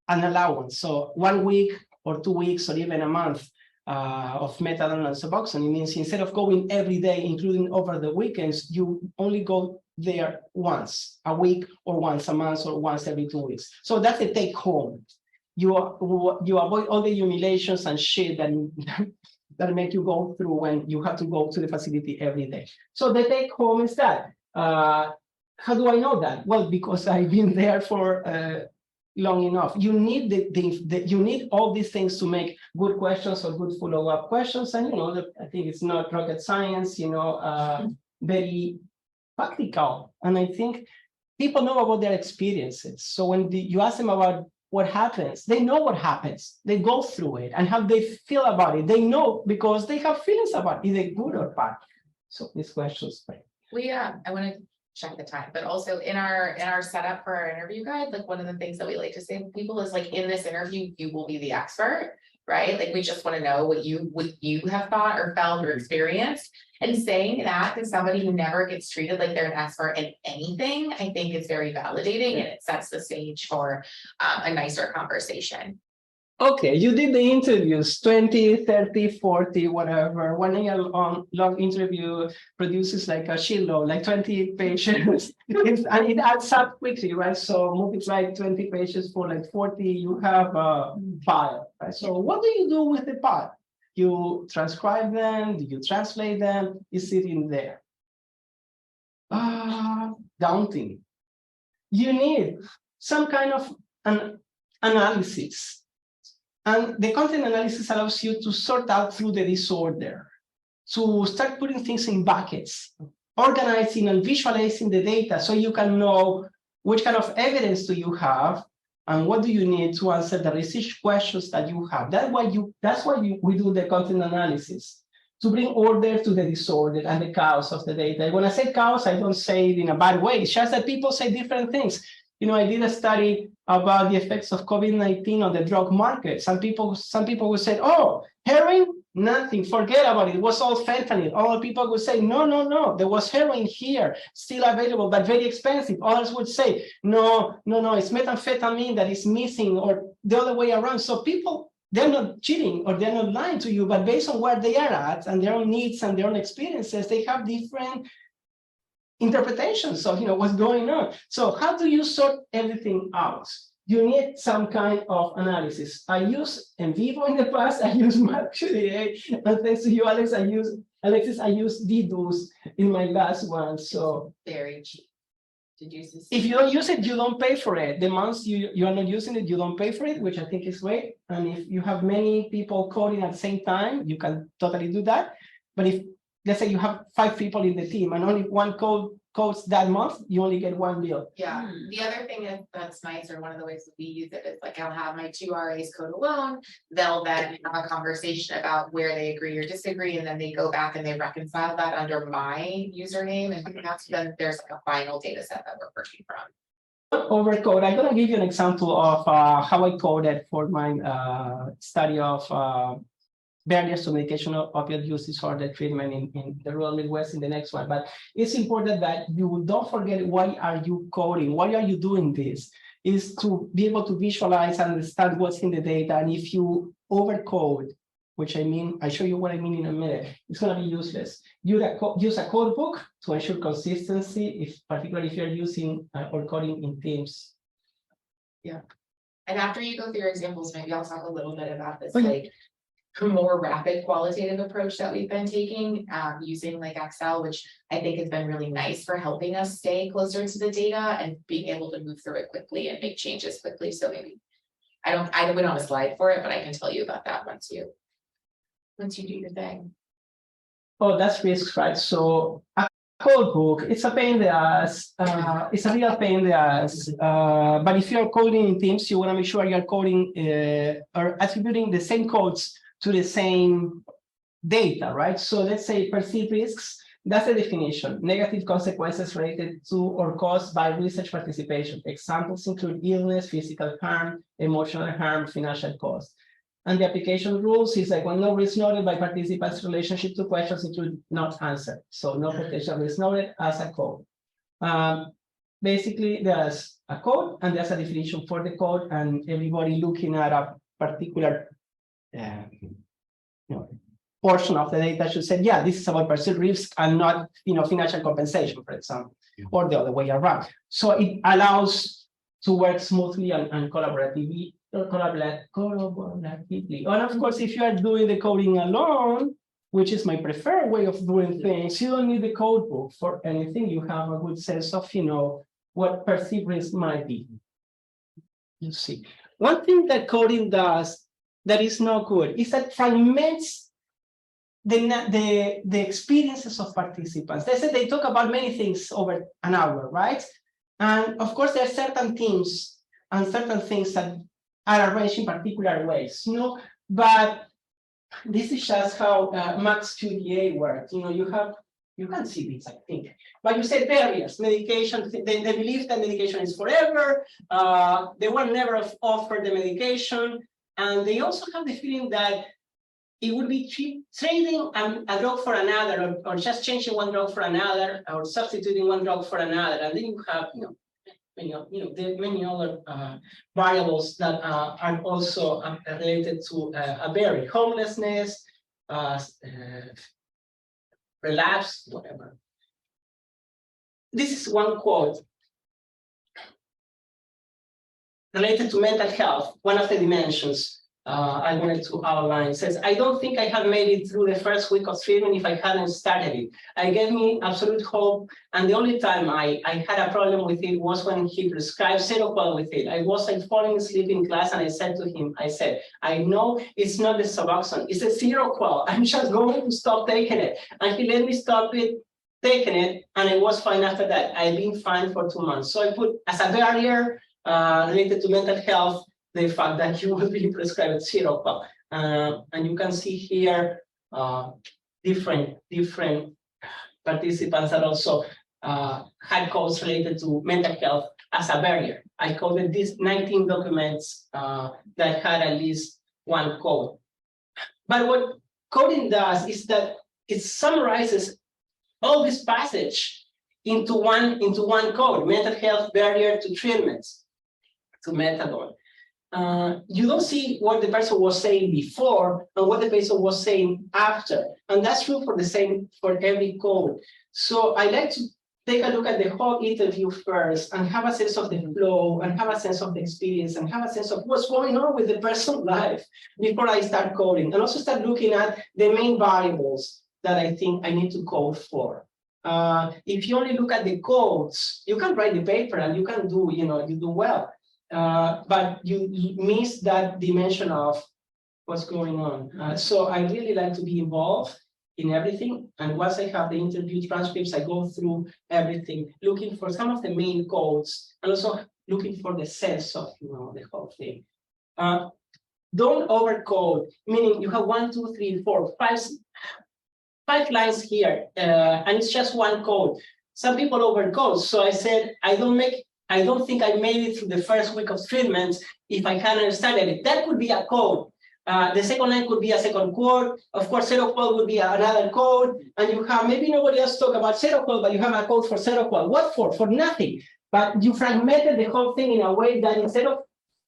allowance. So 1 week or 2 weeks or even a month of methadone and Suboxone. It means instead of going every day, including over the weekends, you only go there once a week or once a month or once every 2 weeks. So that's the take home. You avoid all the humiliations and shit that make you go through when you have to go to the facility every day. So the take home is that. How do I know that? Well, because I've been there for long enough. You need you need all these things to make good questions or good follow-up questions. And I think it's not rocket science. Very practical. And I think people know about their experiences. So when you ask them about what happens, they know what happens. They go through it and how they feel about it. They know because they have feelings about it, either good or bad. So these questions. I want to check the time, but also in our setup for our interview guide, like one of the things that we like to say to people is like, in this interview, you will be the expert, right? Like we just want to know what you have thought or felt or experienced. And saying that to somebody who never gets treated like they're an expert in anything, I think is very validating, and it sets the stage for a nicer conversation. Okay, you did the interviews, 20, 30, 40, whatever. 1 year long interview produces like a shitload, like 20 pages. And it adds up quickly, right? So multiply 20 pages for like 40, you have a file, right? So what do you do with the file? You transcribe them, do you translate them? Is it in there? Daunting. You need some kind of an analysis. And the content analysis allows you to sort out through the disorder, to start putting things in buckets, organizing and visualizing the data so you can know which kind of evidence do you have and what do you need to answer the research questions that you have. That's why we do the content analysis, to bring order to the disorder and the chaos of the data. When I say chaos, I don't say it in a bad way. It's just that people say different things. I did a study about the effects of COVID-19 on the drug market. Some people would say, oh, heroin, nothing, forget about it. It was all fentanyl. Other people would say, no, there was heroin here, still available, but very expensive. Others would say, no, it's methamphetamine that is missing, or the other way around. So people, they're not cheating or they're not lying to you, but based on where they are at and their own needs and their own experiences, they have different interpretations of what's going on. So how do you sort everything out? You need some kind of analysis. I use NVivo in the past. I use MapQDA, and thanks to you, Alex, I use Deduce in my last one. So very cheap. If you don't use it, you don't pay for it. The months you are not using it, you don't pay for it, which I think is great. And if you have many people coding at the same time, you can totally do that. But if let's say you have 5 people in the team and only one codes that month, you only get 1 bill. Yeah. The other thing that's nice, or one of the ways that we use it, is like I'll have my 2 RAs code alone. They'll then have a conversation about where they agree or disagree, and then they go back and they reconcile that under my username, and that's then there's like a final data set that we're working from. Overcode. I'm going to give you an example of how I coded for my study of barriers to medication or opioid use disorder treatment in the rural Midwest in the next one. But it's important that you don't forget why are you coding? Why are you doing this? Is to be able to visualize and understand what's in the data. And if you overcode, which I mean, I show you what I mean in a minute, it's going to be useless. Use a code book to ensure consistency, particularly if you're using or coding in teams. And after you go through your examples, maybe I'll talk a little bit about this, Okay. like more rapid qualitative approach that we've been taking, using like Excel, which I think has been really nice for helping us stay closer to the data and being able to move through it quickly and make changes quickly. So maybe I went on a slide for it, but I can tell you about that once you do your thing. Oh, that's risks, right? So a code book, it's a pain in the ass. It's a real pain in the ass. But if you're coding in teams, you want to make sure you're coding or attributing the same codes to the same data, right? So let's say perceived risks, that's the definition. Negative consequences related to or caused by research participation. Examples include illness, physical harm, emotional harm, financial cost. And the application rules is like when no risk noted by participants' relationship to questions include not answered. So no potential risk noted as a code. Basically, there's a code and there's a definition for the code, and everybody looking at a particular portion of the data should say, yeah, this is about perceived risk and not financial compensation, for example, or the other way around. So it allows to work smoothly and collaboratively. And of course, if you are doing the coding alone, which is my preferred way of doing things, you don't need the code book for anything. You have a good sense of what perceived risk might be. You see, one thing that coding does that is not good is that fragments the experiences of participants. They said they talk about many things over an hour, right? And of course, there are certain teams and certain things that are arranged in particular ways, but this is just how Max QDA works. You can see this, I think, but you said barriers, medication, they believe that medication is forever, they will never offer the medication, and they also have the feeling that it would be trading a drug for another, or just changing one drug for another, or substituting one drug for another, and then you have, many other variables that are also related to a barrier, homelessness, relapse, whatever. This is one quote related to mental health. One of the dimensions I wanted to outline says, I don't think I have made it through the first week of treatment if I hadn't started it. It gave me absolute hope. And the only time I had a problem with it was when he prescribed Seroquel with it. I was falling asleep in class and I said to him, I know it's not the Suboxone, it's the Seroquel. I'm just going to stop taking it. And he let me stop taking it, and I was fine after that. I've been fine for 2 months. So I put as a barrier related to mental health, the fact that you will be prescribed Seroquel. And you can see here different participants that also had codes related to mental health as a barrier. I coded these 19 documents that had at least one code. But what coding does is that it summarizes all this passage into one code: mental health barrier to treatments, to methadone. You don't see what the person was saying before and what the person was saying after. And that's true for every code. So I like to take a look at the whole interview first and have a sense of the flow and have a sense of the experience and have a sense of what's going on with the person's life before I start coding. And also start looking at the main variables that I think I need to code for. If you only look at the codes, you can write the paper and you can do, you do well. But you miss that dimension of what's going on. So I really like to be involved in everything. And once I have the interview transcripts, I go through everything, looking for some of the main codes and also looking for the sense of the whole thing. Don't overcode, meaning you have 1, 2, 3, 4, 5 lines here, and it's just one code. Some people overcode. So I said, I don't think I made it through the first week of treatment if I hadn't started it. That could be a code. The second line could be a second quote. Of course, zero quote would be another code. And you have, maybe nobody else talk about zero quote, but you have a code for zero quote. What for? For nothing. But you fragmented the whole thing in a way that instead of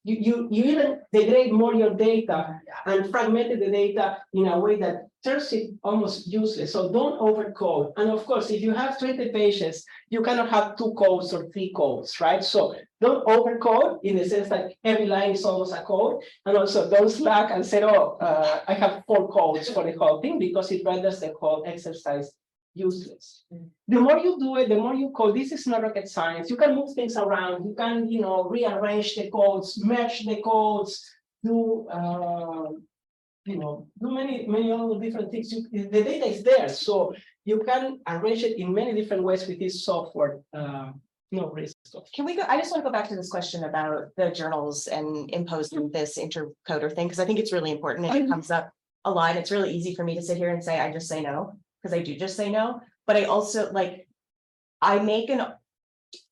you even degrade more your data and fragmented the data in a way that turns it almost useless. So don't overcode. And of course, if you have 20 pages, you cannot have 2 codes or 3 codes, right? So don't overcode in the sense that every line is almost a code. And also don't slack and say, oh, I have 4 codes for the whole thing, because it renders the whole exercise useless. The more you do it, the more you code. This is not rocket science. You can move things around. You can, rearrange the codes, merge the codes, do many other different things. The data is there, so you can arrange it in many different ways with this software. No risk. Can we go? I just want to go back to this question about the journals and imposing this intercoder thing, because I think it's really important. It comes up a lot. It's really easy for me to sit here and say, I just say no, because I do just say no. But I also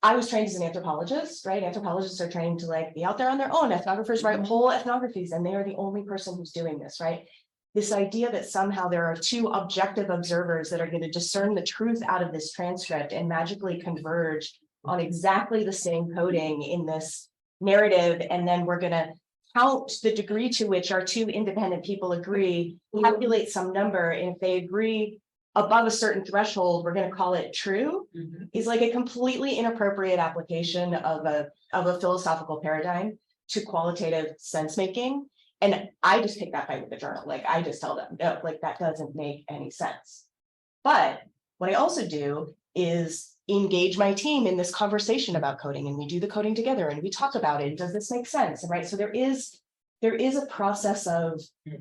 I was trained as an anthropologist, right? Anthropologists are trained to be out there on their own. Ethnographers write whole ethnographies, and they are the only person who's doing this, right? This idea that somehow there are 2 objective observers that are going to discern the truth out of this transcript and magically converge on exactly the same coding in this narrative, and then we're going to count the degree to which our 2 independent people agree, calculate some number, and if they agree above a certain threshold, we're going to call it true, is like a completely inappropriate application of a philosophical paradigm to qualitative sense making. And I just take that fight with the journal. I just tell them, no, that doesn't make any sense. But what I also do is engage my team in this conversation about coding, and we do the coding together and we talk about it. Does this make sense? Right. So there is a process of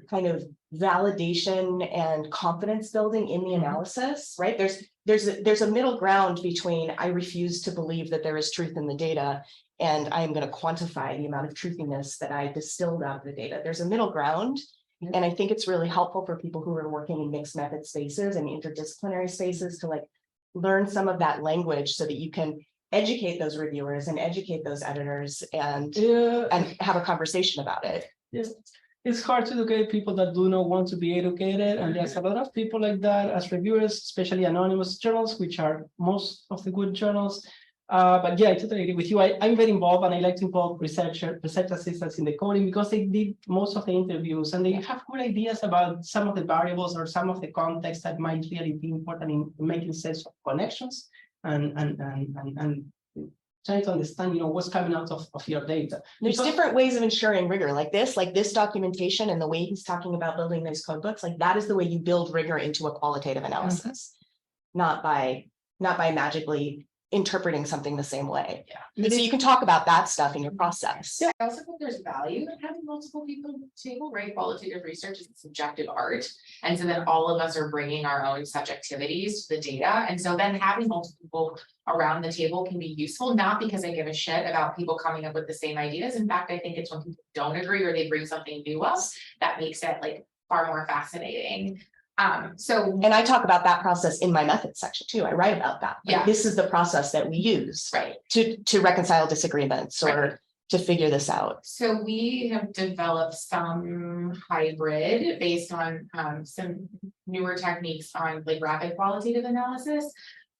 kind of validation and confidence building in the analysis, right? There's a middle ground between I refuse to believe that there is truth in the data and I am going to quantify the amount of truthiness that I distilled out of the data. There's a middle ground. And I think it's really helpful for people who are working in mixed method spaces and interdisciplinary spaces to learn some of that language so that you can educate those reviewers and educate those editors and have a conversation about it. Yes. It's hard to educate people that do not want to be educated, and there's a lot of people like that as reviewers, especially anonymous journals, which are most of the good journals. But yeah, I totally agree with you. I'm very involved, and I like to involve research assistants in the coding, because they did most of the interviews and they have good ideas about some of the variables or some of the context that might really be important in making sense of connections and trying to understand, what's coming out of your data. There's different ways of ensuring rigor, like this documentation and the way he's talking about building those code books, that is the way you build rigor into a qualitative analysis, not by magically interpreting something the same way. Yeah. So you can talk about that stuff in your process. I also think there's value in having multiple people at the table, right? Qualitative research is a subjective art. And so then all of us are bringing our own subjectivities to the data. And so then having multiple people around the table can be useful, not because I give a shit about people coming up with the same ideas. In fact, I think it's when people don't agree or they bring something new up that makes it far more fascinating. And I talk about that process in my methods section too. I write about that. This is the process that we use to reconcile disagreements or to figure this out. So we have developed some hybrid based on some newer techniques on rapid qualitative analysis.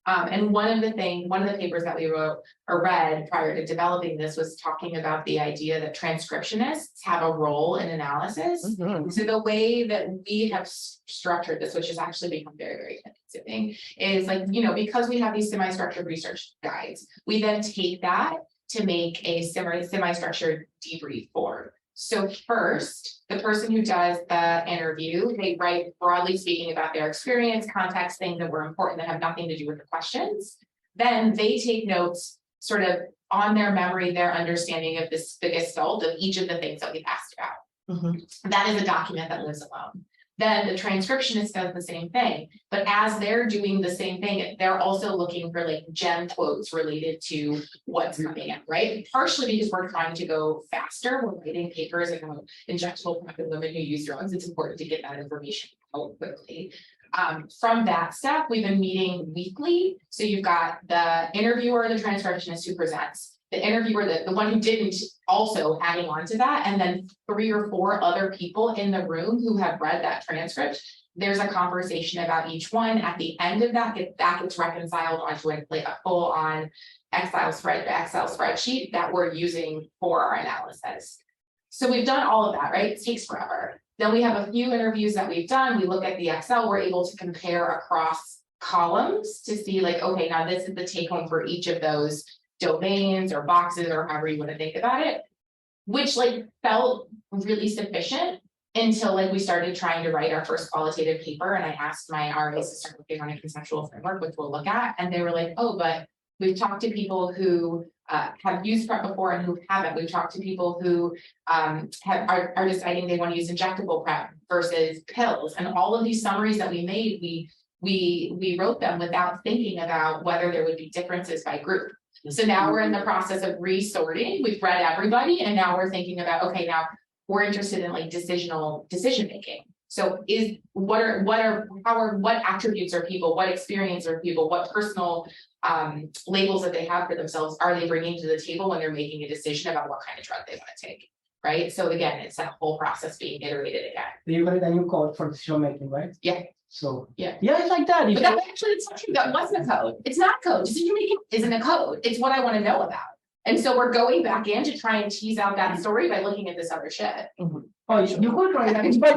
And one of the papers that we wrote or read prior to developing this was talking about the idea that transcriptionists have a role in analysis. So the way that we have structured this, which has actually become very, very confusing, is because we have these semi-structured research guides, we then take that to make a semi-structured debrief form. So first, the person who does the interview, they write broadly speaking about their experience, context, things that were important that have nothing to do with the questions. Then they take notes sort of on their memory, their understanding of the gestalt of each of the things that we've asked about. That is a document that lives alone. Then the transcriptionist does the same thing, but as they're doing the same thing, they're also looking for gem quotes related to what's coming in, right? Partially because we're trying to go faster. We're writing papers about injectable pregnant women who use drugs. It's important to get that information out quickly. From that step, we've been meeting weekly. So you've got the interviewer, the transcriptionist who presents. the interviewer, the one who didn't, also adding on to that, and then 3 or 4 other people in the room who have read that transcript. There's a conversation about each one. At the end of that, that gets reconciled onto a full-on Excel spreadsheet that we're using for our analysis. So we've done all of that, right? It takes forever. Then we have a few interviews that we've done. We look at the Excel, we're able to compare across columns to see like, okay, now this is the take home for each of those domains or boxes or however you want to think about it, which like felt really sufficient until like we started trying to write our first qualitative paper. And I asked my RAs to start working on a conceptual framework, which we'll look at. And they were like, oh, but we've talked to people who have used PrEP before and who haven't. We've talked to people who are deciding they want to use injectable PrEP versus pills. And all of these summaries that we made, we wrote them without thinking about whether there would be differences by group. So now we're in the process of resorting. We've read everybody, and now we're thinking about, okay, now we're interested in like decision making. So what attributes are people, what experience are people, what personal labels that they have for themselves are they bringing to the table when they're making a decision about what kind of drug they want to take, right? So again, it's that whole process being iterated again. You got a new code for decision making, right? Yeah. So yeah, it's like that. But that actually, it's not true. That wasn't a code. It's not code. Decision making isn't a code. It's what I want to know about. And so we're going back in to try and tease out that story by looking at this other shit. Oh, you could write that, but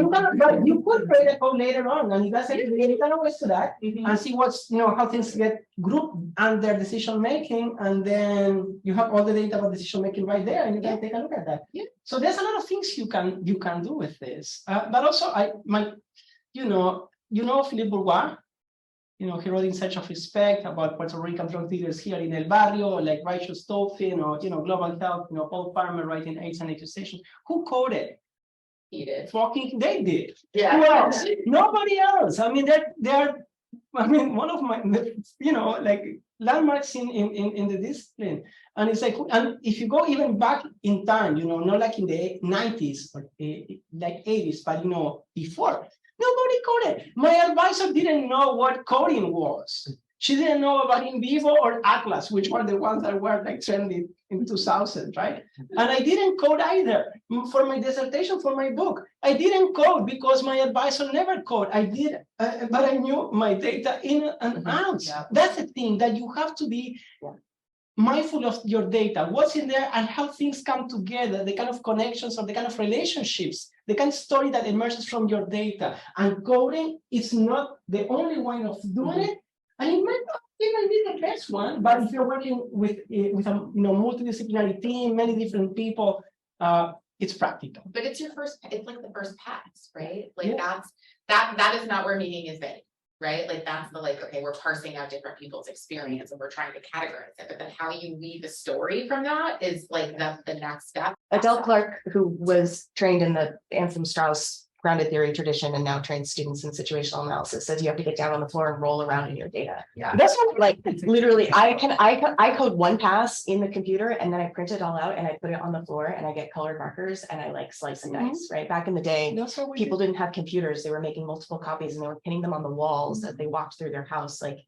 you could write a code later on, and that's actually you can always do that and see what's how things get grouped under decision making, and then you have all the data about decision making right there, and you can take a look at that. Yeah. So there's a lot of things you can do with this, but also Philippe Bourgois. He wrote In Search of Respect about Puerto Rican drug dealers here in El Barrio, like Righteous Dolphin, or Global Health, Paul Farmer writing AIDS and Accusation. Who coded? He did. Fucking they did. Yeah. Who else? Nobody else. I mean, they're one of my like landmarks in the discipline. And it's like, and if you go even back in time, not like in the 90s or like 80s, but before. Nobody coded. My advisor didn't know what coding was. She didn't know about In Vivo or Atlas, which were the ones that were like trending in 2000, right? And I didn't code either for my dissertation, for my book. I didn't code because my advisor never coded. I did, but I knew my data in and out. Yeah. That's the thing, that you have to be mindful of your data, what's in there and how things come together, the kind of connections or the kind of relationships, the kind of story that emerges from your data. And coding is not the only way of doing it, and it might not even be the best one, but if you're working with a multidisciplinary team, many different people, it's practical. But it's like the first pass, right? Like that is not where meaning is made. Right? Like that's okay, we're parsing out different people's experience and we're trying to categorize it. But then how you weave a story from that is like the next step. Adele Clark, who was trained in the Anselm Strauss grounded theory tradition and now trains students in situational analysis, says you have to get down on the floor and roll around in your data. Yeah. That's like literally I code one pass in the computer and then I print it all out and I put it on the floor and I get colored markers and I like slice and dice, right? Back in the day, people didn't have computers. They were making multiple copies and they were pinning them on the walls as they walked through their house. Like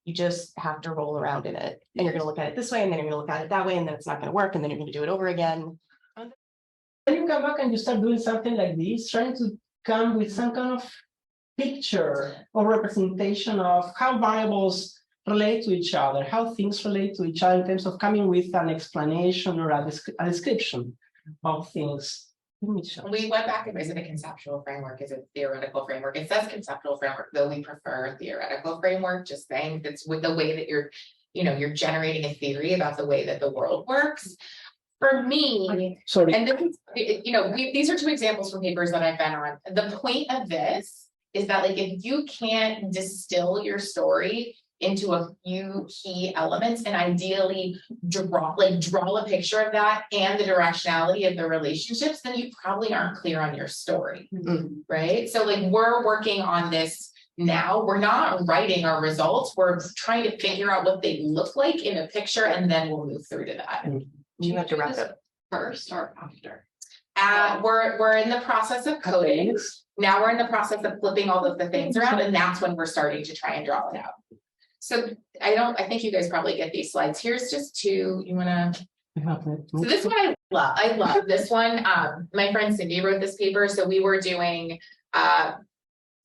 you just have to roll around in it and you're going to look at it this way and then you're going to look at it that way and then it's not going to work and then you're going to do it over again. Then you come back and you start doing something like this, trying to come with some kind of picture or representation of how variables relate to each other, how things relate to each other in terms of coming with an explanation or a description of things. We went back and visited a conceptual framework as a theoretical framework. It says conceptual framework, though we prefer theoretical framework, just saying that's with the way that you're generating a theory about the way that the world works. For me, and this is, these are two examples from papers that I've been on. The point of this is that if you can't distill your story into a few key elements and ideally draw a picture of that and the directionality of the relationships, then you probably aren't clear on your story, right? So we're working on this now. We're not writing our results. We're trying to figure out what they look like in a picture, and then we'll move through to that. You have to wrap it first or after? We're in the process of coding. Now we're in the process of flipping all of the things around, and that's when we're starting to try and draw it out. So I think you guys probably get these slides. Here's just two. You want to So this one I love this one. My friend Cindy wrote this paper. So we were doing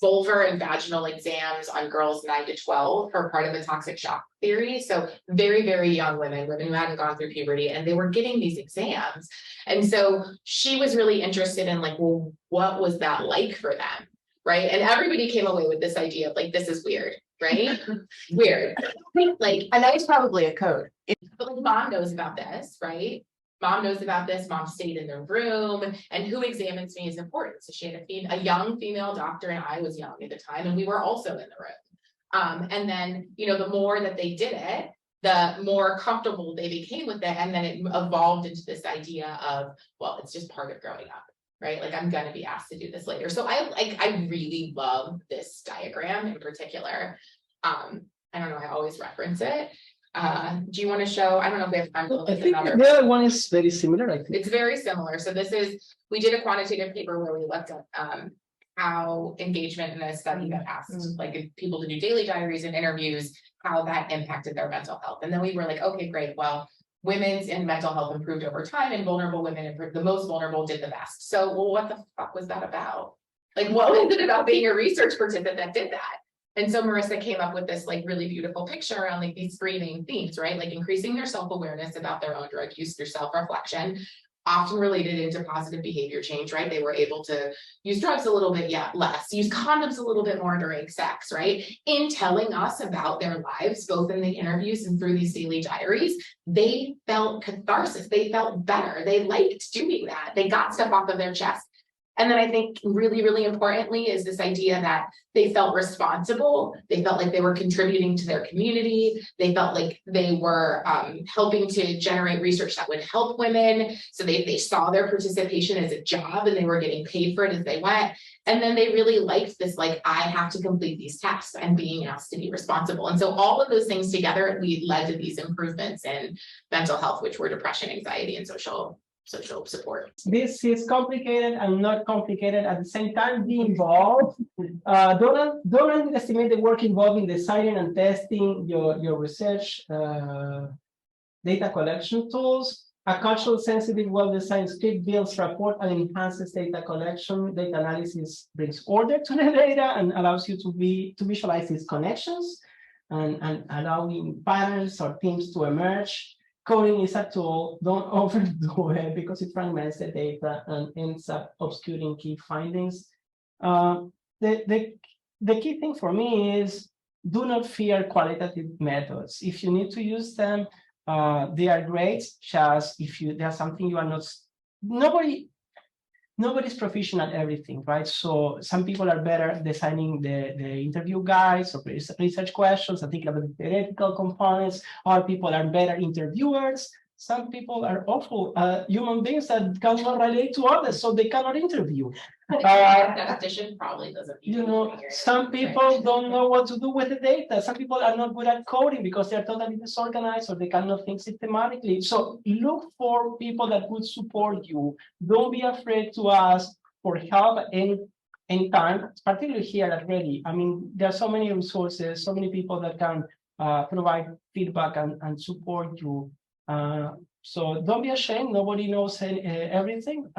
vulvar and vaginal exams on girls 9 to 12 for part of the toxic shock theory. So very, very young women who hadn't gone through puberty, and they were getting these exams. And so she was really interested in like, well, what was that like for them? Right. And everybody came away with this idea of like, this is weird, right? Weird. Like, And that was probably a code. but like mom knows about this, right? Mom knows about this. Mom stayed in the room, and who examines me is important. So she had a young female doctor, and I was young at the time, and we were also in the room. And then, you know, the more that they did it, the more comfortable they became with it. And then it evolved into this idea of, well, it's just part of growing up, right? Like I'm going to be asked to do this later. So I really love this diagram in particular. I don't know, I always reference it. Do you want to show? I don't know if we have time to look I at think another. the other one is very similar. I think. It's very similar. So we did a quantitative paper where we looked at how engagement in a study that asked like people to do daily diaries and interviews, how that impacted their mental health. And then we were like, okay, great. Well, women's in mental health improved over time, and vulnerable women improved. The most vulnerable did the best. So, well, what the fuck was that about? Like, what was it about being a research participant that did that? And so Marissa came up with this like really beautiful picture around like these three main themes, right? Like increasing their self-awareness about their own drug use through self-reflection, often related into positive behavior change, right? They were able to use drugs a little bit less, use condoms a little bit more during sex, right? In telling us about their lives, both in the interviews and through these daily diaries, they felt catharsis, they felt better, they liked doing that, they got stuff off of their chest. And then I think really, really importantly is this idea that they felt responsible. They felt like they were contributing to their community. They felt like they were helping to generate research that would help women. So they saw their participation as a job, and they were getting paid for it as they went. And then they really liked this, like, I have to complete these tasks and being asked to be responsible. And so all of those things together led to these improvements in mental health, which were depression, anxiety, and social support. This is complicated and not complicated at the same time. Be involved. Don't underestimate the work involved in designing and testing your research data collection tools. A cultural sensitive, well-designed script builds rapport and enhances data collection. Data analysis brings order to the data and allows you to visualize these connections and allowing patterns or themes to emerge. Coding is a tool. Don't overdo it because it fragments the data and ends up obscuring key findings. The key thing for me is do not fear qualitative methods. If you need to use them, they are great. Just if there's something you are not, nobody's proficient at everything, right? So some people are better designing the interview guides or research questions and thinking about the theoretical components. Other people are better interviewers. Some people are awful human beings that cannot relate to others, so they cannot interview. Statistician probably doesn't. You know, some people don't know what to do with the data. Some people are not good at coding because they're totally disorganized or they cannot think systematically. So look for people that would support you. Don't be afraid to ask for help anytime, particularly here at RETI. I mean, there are so many resources, so many people that can provide feedback and support you. So don't be ashamed. Nobody knows everything.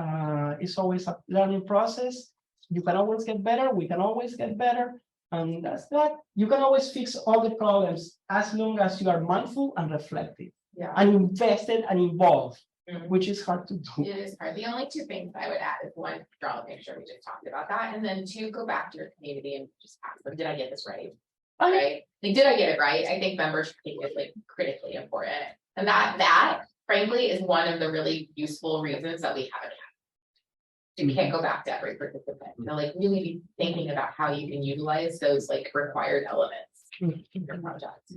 It's always a learning process. You can always get better. We can always get better. And that's that. You can always fix all the problems as long as you are mindful and reflective and invested and involved, which is hard to do. It is hard. The only two things I would add is one, draw a picture. We just talked about that. And then two, go back to your community and just ask them, did I get this right? Right? Like, did I get it right? I think membership is like critically important. And that frankly is one of the really useful reasons that we haven't had. You can't go back to every participant. You know, like really be thinking about how you can utilize those like required elements in your project.